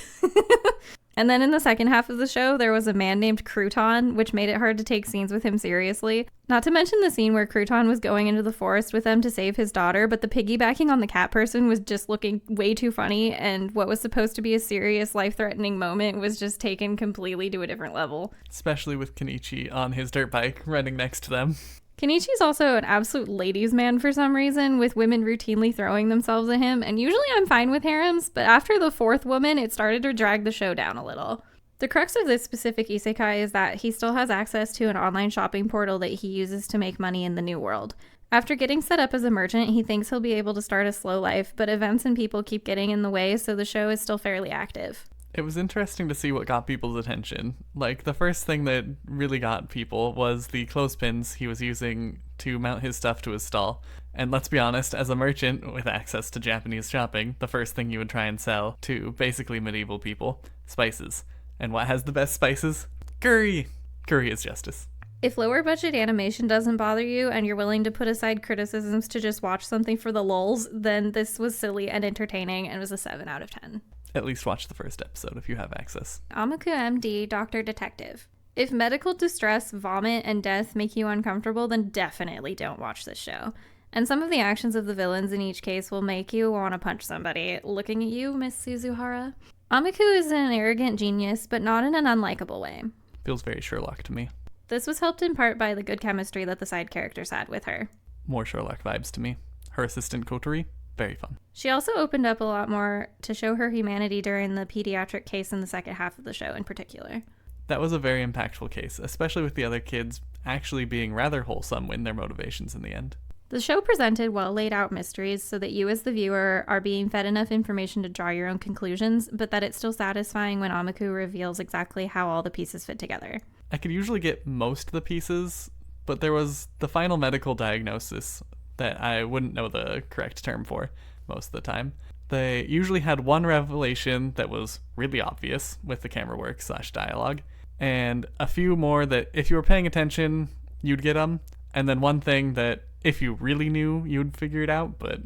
And then in the second half of the show, there was a man named Crouton, which made it hard to take scenes with him seriously. Not to mention the scene where Crouton was going into the forest with them to save his daughter, but the piggybacking on the cat person was just looking way too funny, and what was supposed to be a serious, life-threatening moment was just taken completely to a different level. Especially with Kenichi on his dirt bike running next to them. Kenichi's also an absolute ladies' man for some reason, with women routinely throwing themselves at him, and usually I'm fine with harems, but after the fourth woman, it started to drag the show down a little. The crux of this specific isekai is that he still has access to an online shopping portal that he uses to make money in the new world. After getting set up as a merchant, he thinks he'll be able to start a slow life, but events and people keep getting in the way, so the show is still fairly active. It was interesting to see what got people's attention. Like, the first thing that really got people was the clothespins he was using to mount his stuff to his stall. And let's be honest, as a merchant with access to Japanese shopping, the first thing you would try and sell to basically medieval people, spices. And what has the best spices? Curry! Curry is justice. If lower budget animation doesn't bother you and you're willing to put aside criticisms to just watch something for the lulz, then this was silly and entertaining and was a 7 out of 10. At least watch the first episode if you have access. Ameku MD, Dr. Detective. If medical distress, vomit, and death make you uncomfortable, then definitely don't watch this show. And some of the actions of the villains in each case will make you want to punch somebody. Looking at you, Miss Suzuhara. Ameku is an arrogant genius, but not in an unlikable way. Feels very Sherlock to me. This was helped in part by the good chemistry that the side characters had with her. More Sherlock vibes to me. Her assistant Kotori, very fun. She also opened up a lot more to show her humanity during the pediatric case in the second half of the show in particular. That was a very impactful case, especially with the other kids actually being rather wholesome in their motivations in the end. The show presented well laid out mysteries so that you as the viewer are being fed enough information to draw your own conclusions, but that it's still satisfying when Ameku reveals exactly how all the pieces fit together. I could usually get most of the pieces, but there was the final medical diagnosis that I wouldn't know the correct term for most of the time. They usually had one revelation that was really obvious with the camera work / dialogue, and a few more that if you were paying attention, you'd get them, and then one thing that if you really knew, you'd figure it out, but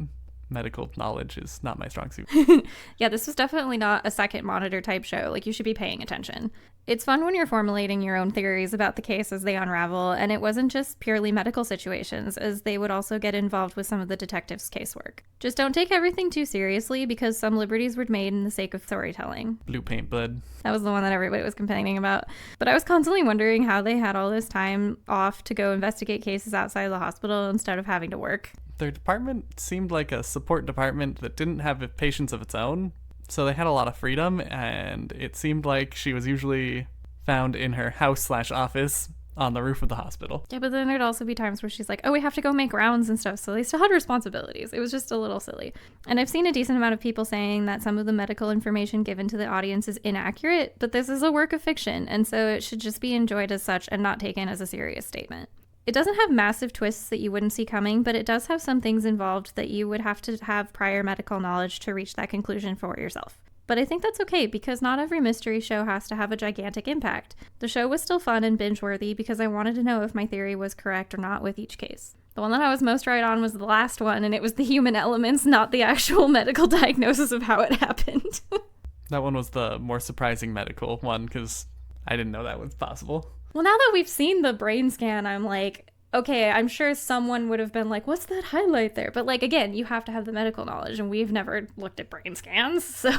medical knowledge is not my strong suit. Yeah, this was definitely not a second monitor type show. Like, you should be paying attention. It's fun when you're formulating your own theories about the case as they unravel, and it wasn't just purely medical situations, as they would also get involved with some of the detectives' casework. Just don't take everything too seriously, because some liberties were made in the sake of storytelling. Blue paint blood. That was the one that everybody was complaining about. But I was constantly wondering how they had all this time off to go investigate cases outside of the hospital instead of having to work. Their department seemed like a support department that didn't have patients of its own, so they had a lot of freedom, and it seemed like she was usually found in her house / office on the roof of the hospital. Yeah, but then there'd also be times where she's like, oh, we have to go make rounds and stuff, so they still had responsibilities. It was just a little silly. And I've seen a decent amount of people saying that some of the medical information given to the audience is inaccurate, but this is a work of fiction, and so it should just be enjoyed as such and not taken as a serious statement. It doesn't have massive twists that you wouldn't see coming, but it does have some things involved that you would have to have prior medical knowledge to reach that conclusion for yourself. But I think that's okay, because not every mystery show has to have a gigantic impact. The show was still fun and binge-worthy because I wanted to know if my theory was correct or not with each case. The one that I was most right on was the last one, and it was the human elements, not the actual medical diagnosis of how it happened. That one was the more surprising medical one, because I didn't know that was possible. Well, now that we've seen the brain scan, I'm like, okay, I'm sure someone would have been like, what's that highlight there? But like, again, you have to have the medical knowledge, and we've never looked at brain scans, so...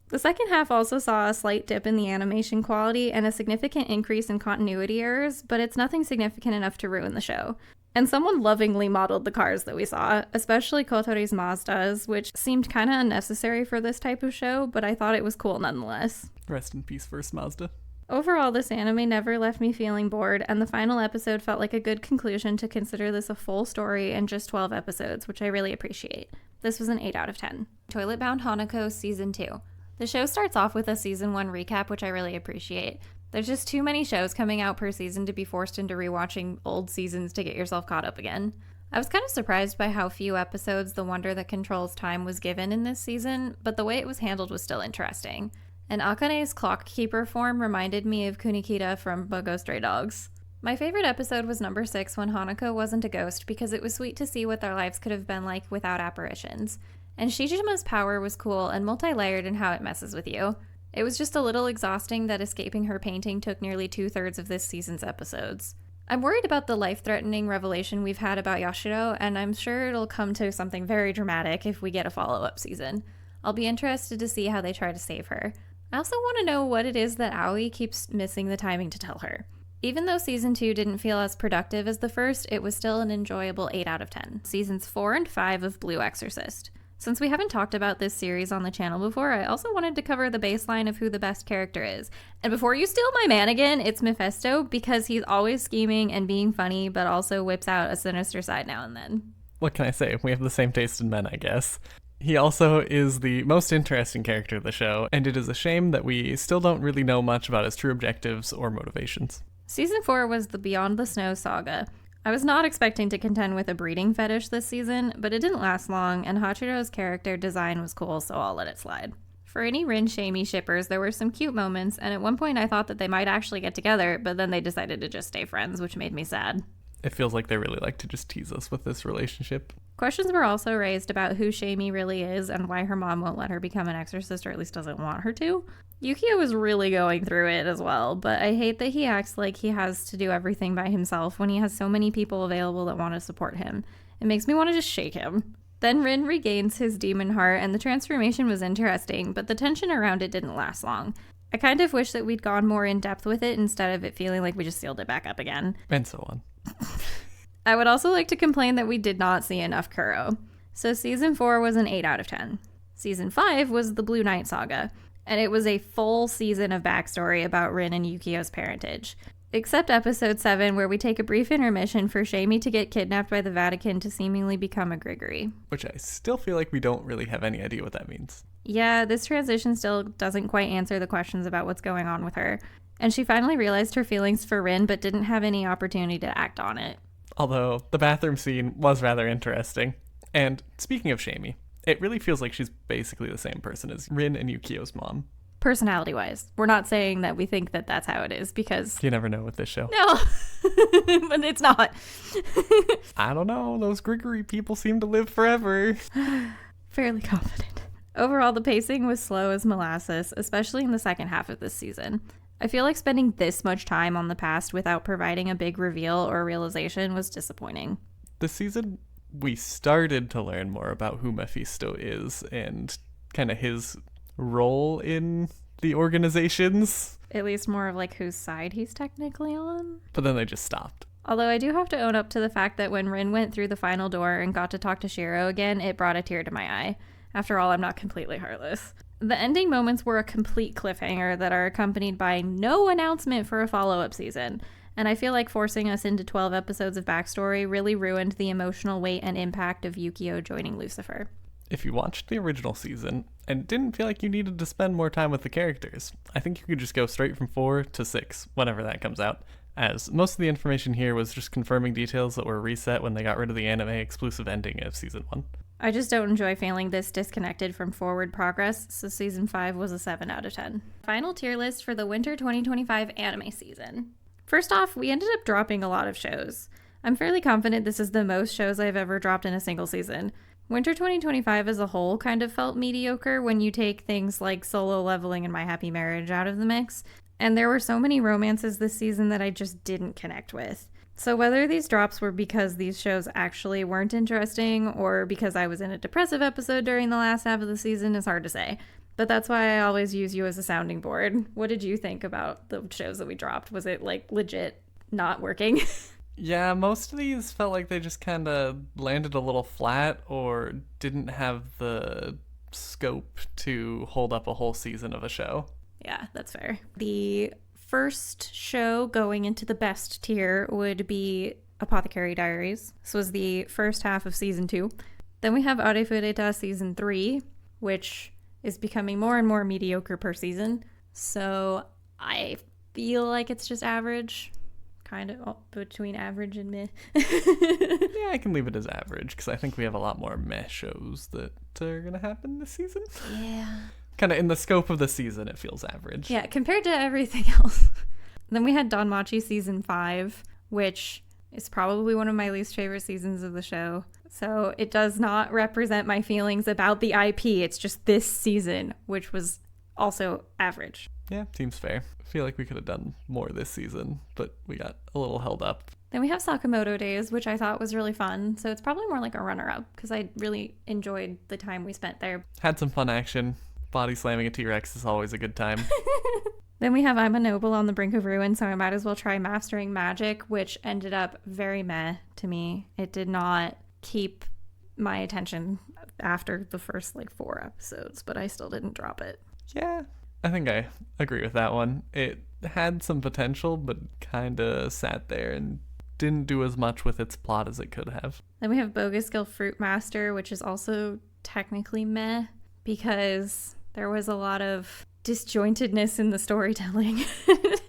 The second half also saw a slight dip in the animation quality and a significant increase in continuity errors, but it's nothing significant enough to ruin the show. And someone lovingly modeled the cars that we saw, especially Kotori's Mazdas, which seemed kind of unnecessary for this type of show, but I thought it was cool nonetheless. Rest in peace, First Mazda. Overall, this anime never left me feeling bored, and the final episode felt like a good conclusion to consider this a full story in just 12 episodes, which I really appreciate. This was an 8 out of 10. Toilet Bound Hanako Season 2. The show starts off with a Season 1 recap, which I really appreciate. There's just too many shows coming out per season to be forced into rewatching old seasons to get yourself caught up again. I was kind of surprised by how few episodes the wonder that controls time was given in this season, but the way it was handled was still interesting. And Akane's clockkeeper form reminded me of Kunikita from Bogo Stray Dogs. My favorite episode was number 6 when Hanako wasn't a ghost because it was sweet to see what their lives could have been like without apparitions. And Shijima's power was cool and multi-layered in how it messes with you. It was just a little exhausting that escaping her painting took nearly 2/3 of this season's episodes. I'm worried about the life-threatening revelation we've had about Yashiro, and I'm sure it'll come to something very dramatic if we get a follow-up season. I'll be interested to see how they try to save her. I also want to know what it is that Aoi keeps missing the timing to tell her. Even though Season 2 didn't feel as productive as the first, it was still an enjoyable 8 out of 10. Seasons 4 and 5 of Blue Exorcist. Since we haven't talked about this series on the channel before, I also wanted to cover the baseline of who the best character is. And before you steal my man again, it's Mephisto, because he's always scheming and being funny, but also whips out a sinister side now and then. What can I say? We have the same taste in men, I guess. He also is the most interesting character of the show, and it is a shame that we still don't really know much about his true objectives or motivations. Season 4 was the Beyond the Snow saga. I was not expecting to contend with a breeding fetish this season, but it didn't last long, and Hachiro's character design was cool, so I'll let it slide. For any Rin Shamey shippers, there were some cute moments, and at one point I thought that they might actually get together, but then they decided to just stay friends, which made me sad. It feels like they really like to just tease us with this relationship. Questions were also raised about who Shamey really is and why her mom won't let her become an exorcist, or at least doesn't want her to. Yukio was really going through it as well, but I hate that he acts like he has to do everything by himself when he has so many people available that want to support him. It makes me want to just shake him. Then Rin regains his demon heart, and the transformation was interesting, but the tension around it didn't last long. I kind of wish that we'd gone more in depth with it instead of it feeling like we just sealed it back up again. And so on. I would also like to complain that we did not see enough Kuro. So Season 4 was an 8 out of 10. Season 5 was the Blue Knight saga, and it was a full season of backstory about Rin and Yukio's parentage. Except Episode 7, where we take a brief intermission for Shamey to get kidnapped by the Vatican to seemingly become a Grigori. Which I still feel like we don't really have any idea what that means. Yeah, this transition still doesn't quite answer the questions about what's going on with her. And she finally realized her feelings for Rin, but didn't have any opportunity to act on it. Although, the bathroom scene was rather interesting. And speaking of Shamey, it really feels like she's basically the same person as Rin and Yukio's mom. Personality-wise. We're not saying that we think that that's how it is, because... You never know with this show. No, but it's not. I don't know, those Grigori people seem to live forever. Fairly confident. Overall, the pacing was slow as molasses, especially in the second half of this season. I feel like spending this much time on the past without providing a big reveal or realization was disappointing. This season, we started to learn more about who Mephisto is and kind of his role in the organizations. At least more of like whose side he's technically on. But then they just stopped. Although I do have to own up to the fact that when Rin went through the final door and got to talk to Shiro again, it brought a tear to my eye. After all, I'm not completely heartless. The ending moments were a complete cliffhanger that are accompanied by no announcement for a follow-up season, and I feel like forcing us into 12 episodes of backstory really ruined the emotional weight and impact of Yukio joining Lucifer. If you watched the original season and didn't feel like you needed to spend more time with the characters, I think you could just go straight from 4 to 6, whenever that comes out, as most of the information here was just confirming details that were reset when they got rid of the anime exclusive ending of Season 1. I just don't enjoy feeling this disconnected from forward progress, so Season 5 was a 7 out of 10. Final tier list for the Winter 2025 anime season. First off, we ended up dropping a lot of shows. I'm fairly confident this is the most shows I've ever dropped in a single season. Winter 2025 as a whole kind of felt mediocre when you take things like Solo Leveling and My Happy Marriage out of the mix, and there were so many romances this season that I just didn't connect with. So whether these drops were because these shows actually weren't interesting or because I was in a depressive episode during the last half of the season is hard to say. But that's why I always use you as a sounding board. What did you think about the shows that we dropped? Was it like legit not working? Yeah, most of these felt like they just kind of landed a little flat or didn't have the scope to hold up a whole season of a show. Yeah, that's fair. The first show going into the best tier would be Apothecary Diaries. This was the first half of season 2. Then we have Arifureta season 3, which is becoming more and more mediocre per season. So I feel like it's just average. Kind of between average and meh. Yeah, I can leave it as average because I think we have a lot more meh shows that are going to happen this season. Yeah. Kind of in the scope of the season, it feels average. Yeah, compared to everything else. Then we had Danmachi season 5, which is probably one of my least favorite seasons of the show. So it does not represent my feelings about the IP. It's just this season, which was also average. Yeah, seems fair. I feel like we could have done more this season, but we got a little held up. Then we have SAKAMOTO Days, which I thought was really fun. So it's probably more like a runner-up because I really enjoyed the time we spent there. Had some fun action. Body slamming a T-Rex is always a good time. Then we have I'm a Noble on the Brink of Ruin, so I might as well try Mastering Magic, which ended up very meh to me. It did not keep my attention after the first 4 episodes, but I still didn't drop it. Yeah, I think I agree with that one. It had some potential, but kind of sat there and didn't do as much with its plot as it could have. Then we have Bogus Skill Fruitmaster, which is also technically meh because there was a lot of disjointedness in the storytelling.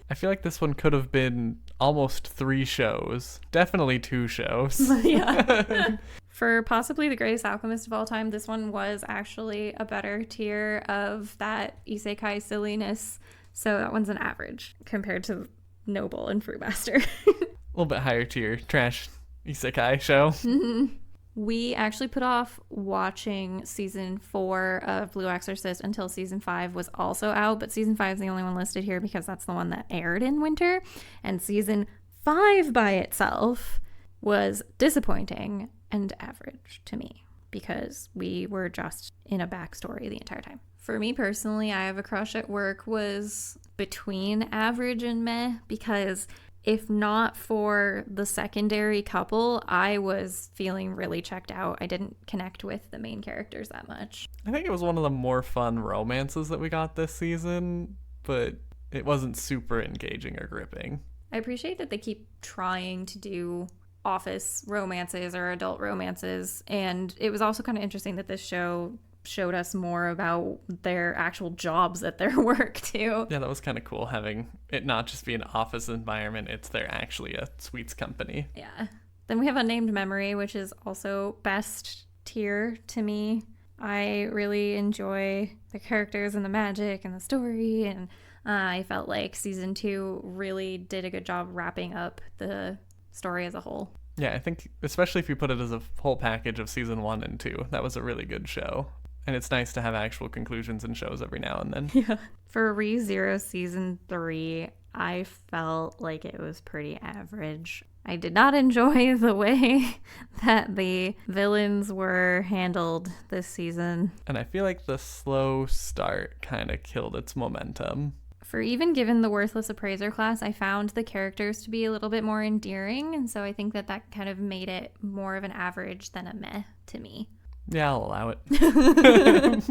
I feel like this one could have been almost 3 shows. Definitely 2 shows. Yeah. For possibly the greatest alchemist of all time, this one was actually a better tier of that isekai silliness. So that one's an average compared to Noble and Fruitmaster. A little bit higher tier trash isekai show. Mm-hmm. We actually put off watching season 4 of Blue Exorcist until season 5 was also out, but season 5 is the only one listed here because that's the one that aired in winter, and season 5 by itself was disappointing and average to me because we were just in a backstory the entire time. For me personally, I Have a Crush at Work was between average and meh because if not for the secondary couple, I was feeling really checked out. I didn't connect with the main characters that much. I think it was one of the more fun romances that we got this season, but it wasn't super engaging or gripping. I appreciate that they keep trying to do office romances or adult romances, and it was also kind of interesting that this show showed us more about their actual jobs at their work too. Yeah, that was kind of cool having it not just be an office environment, it's they're actually a sweets company. Yeah. Then we have Unnamed Memory, which is also best tier to me. I really enjoy the characters and the magic and the story, and I felt like season 2 really did a good job wrapping up the story as a whole. Yeah, I think especially if you put it as a whole package of season 1 and 2, that was a really good show. And it's nice to have actual conclusions in shows every now and then. Yeah. For Re:Zero season 3, I felt like it was pretty average. I did not enjoy the way that the villains were handled this season. And I feel like the slow start kind of killed its momentum. For even given the worthless Appraiser class, I found the characters to be a little bit more endearing. And so I think that kind of made it more of an average than a meh to me. Yeah, I'll allow it.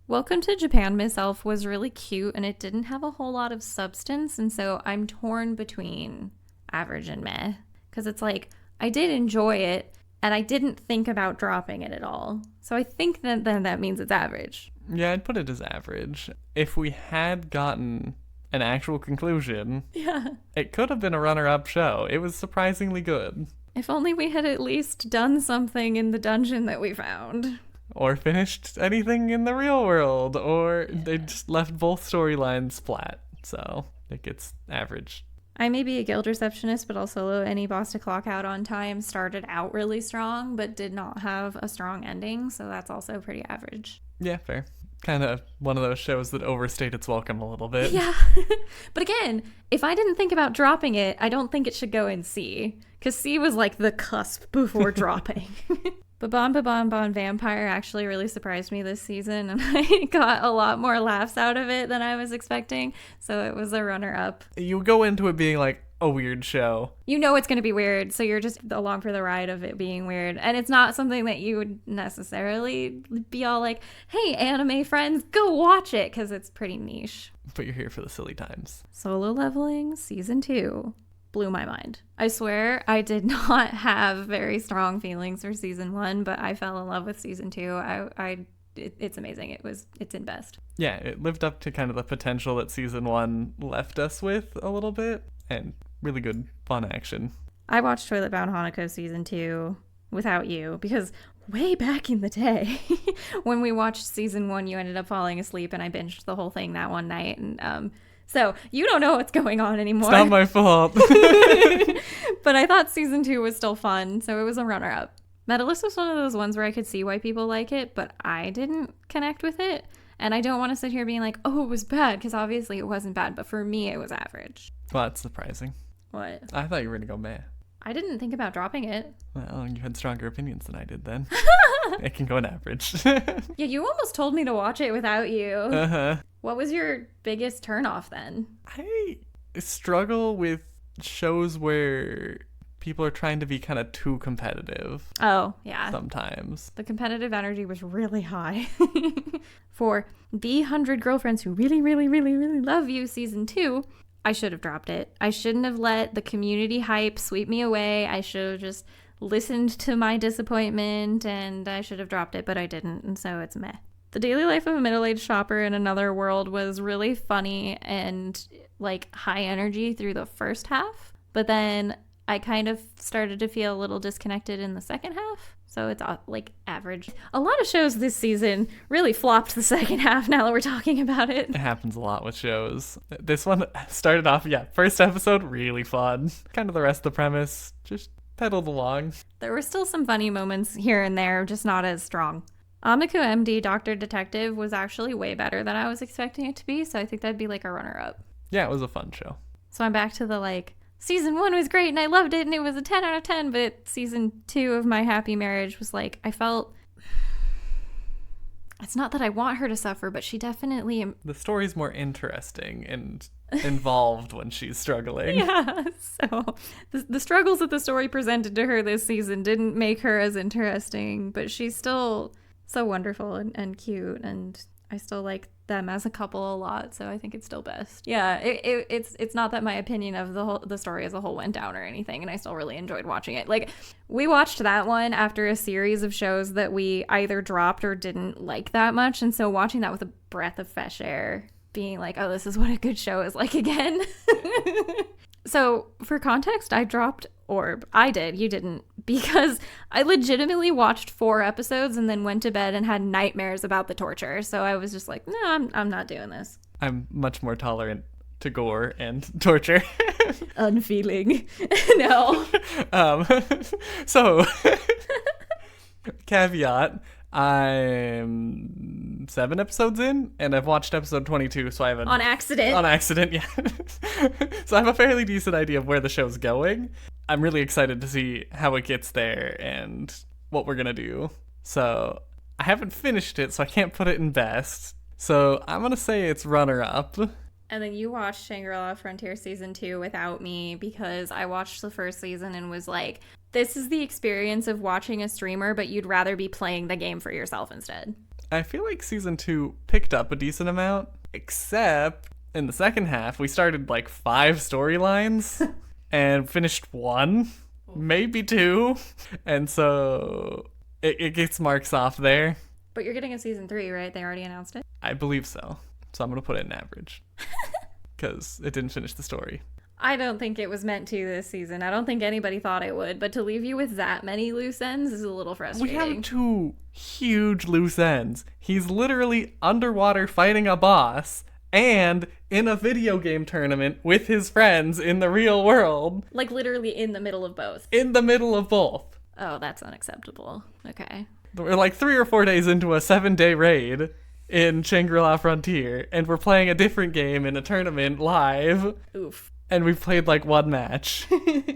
Welcome to Japan Miss Elf was really cute and it didn't have a whole lot of substance, and so I'm torn between average and meh because it's like I did enjoy it and I didn't think about dropping it at all. So I think that then that means it's average. Yeah, I'd put it as average. If we had gotten an actual conclusion, yeah, it could have been a runner-up show. It was surprisingly good. If only we had at least done something in the dungeon that we found. Or finished anything in the real world. Or they just left both storylines flat. So it gets average. I may be a guild receptionist, but I'll solo any boss to clock out on time. Started out really strong, but did not have a strong ending. So that's also pretty average. Yeah, fair. Kind of one of those shows that overstayed its welcome a little bit. Yeah. But again, if I didn't think about dropping it, I don't think it should go in C. Because C was like the cusp before dropping. Babanba Banban Vampire actually really surprised me this season, and I got a lot more laughs out of it than I was expecting. So it was a runner-up. You go into it being like, a weird show. You know it's going to be weird, so you're just along for the ride of it being weird. And it's not something that you would necessarily be all like, hey, anime friends, go watch it, because it's pretty niche. But you're here for the silly times. Solo Leveling Season 2 blew my mind. I swear I did not have very strong feelings for Season 1, but I fell in love with Season 2. It's amazing. It's in best. Yeah, it lived up to kind of the potential that Season 1 left us with a little bit, and really good, fun action. I watched Toilet Bound Hanako Season 2 without you because way back in the day when we watched Season 1, you ended up falling asleep and I binged the whole thing that one night. And so you don't know what's going on anymore. It's not my fault. But I thought Season 2 was still fun, so it was a runner-up. Medalist was one of those ones where I could see why people like it, but I didn't connect with it. And I don't want to sit here being like, oh, it was bad, because obviously it wasn't bad, but for me, it was average. Well, that's surprising. What? I thought you were going to go meh. I didn't think about dropping it. Well, you had stronger opinions than I did then. It can go an average. Yeah, you almost told me to watch it without you. Uh-huh. What was your biggest turnoff then? I struggle with shows where people are trying to be kind of too competitive. Oh, yeah. Sometimes. The competitive energy was really high. For the 100 Girlfriends Who Really, Really, Really, Really Love You Season 2, I should have dropped it. I shouldn't have let the community hype sweep me away. I should have just listened to my disappointment, and I should have dropped it, but I didn't, and so it's meh. The Daily Life of a Middle-Aged Shopper in Another World was really funny and like high energy through the first half, but then I kind of started to feel a little disconnected in the second half. So it's like average. A lot of shows this season really flopped the second half now that we're talking about it. It happens a lot with shows. This one started off, first episode, really fun. Kind of the rest of the premise, just pedaled along. There were still some funny moments here and there, just not as strong. Ameku MD Dr. Detective was actually way better than I was expecting it to be, so I think that'd be like a runner-up. Yeah, it was a fun show. So I'm back to the like, Season 1 was great and I loved it and it was a 10 out of 10, but Season 2 of My Happy Marriage was like, I felt... It's not that I want her to suffer, but she definitely... The story's more interesting and involved when she's struggling. Yeah, so the struggles that the story presented to her this season didn't make her as interesting, but she's still so wonderful and cute, and I still like them as a couple a lot, so I think it's still best. Yeah, it's not that my opinion of the story as a whole went down or anything, and I still really enjoyed watching it. Like, we watched that one after a series of shows that we either dropped or didn't like that much, and so watching that with a breath of fresh air, being like, oh, this is what a good show is like again. So, for context, I dropped Orb. I did. You didn't. Because I legitimately watched 4 episodes and then went to bed and had nightmares about the torture. So I was just like, no, I'm not doing this. I'm much more tolerant to gore and torture. Unfeeling. No. So, caveat. I'm 7 episodes in, and I've watched episode 22, so I have On accident? On accident, yeah. So I have a fairly decent idea of where the show's going. I'm really excited to see how it gets there and what we're gonna do. So, I haven't finished it, so I can't put it in best. So, I'm gonna say it's runner-up. And then you watched Shangri-La Frontier Season 2 without me because I watched the first season and was like, this is the experience of watching a streamer, but you'd rather be playing the game for yourself instead. I feel like Season 2 picked up a decent amount, except in the second half, we started like 5 storylines and finished 1, maybe 2. And so it gets marks off there. But you're getting a Season 3, right? They already announced it? I believe so. So I'm going to put it in average because it didn't finish the story. I don't think it was meant to this season. I don't think anybody thought it would, but to leave you with that many loose ends is a little frustrating. We have 2 huge loose ends. He's literally underwater fighting a boss and in a video game tournament with his friends in the real world. Like literally in the middle of both. In the middle of both. Oh, that's unacceptable. Okay. We're like 3 or 4 days into a 7-day raid in Shangri-La Frontier, and we're playing a different game in a tournament live. Oof. And we've played like 1 match.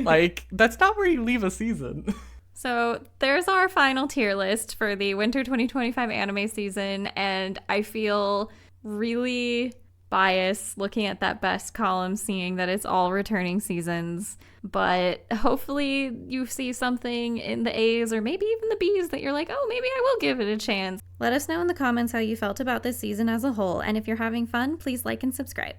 Like, that's not where you leave a season. So there's our final tier list for the Winter 2025 anime season, and I feel really bias looking at that best column, seeing that it's all returning seasons. But hopefully you see something in the A's or maybe even the B's that you're like, oh, maybe I will give it a chance. Let us know in the comments how you felt about this season as a whole, and if you're having fun, please like and subscribe.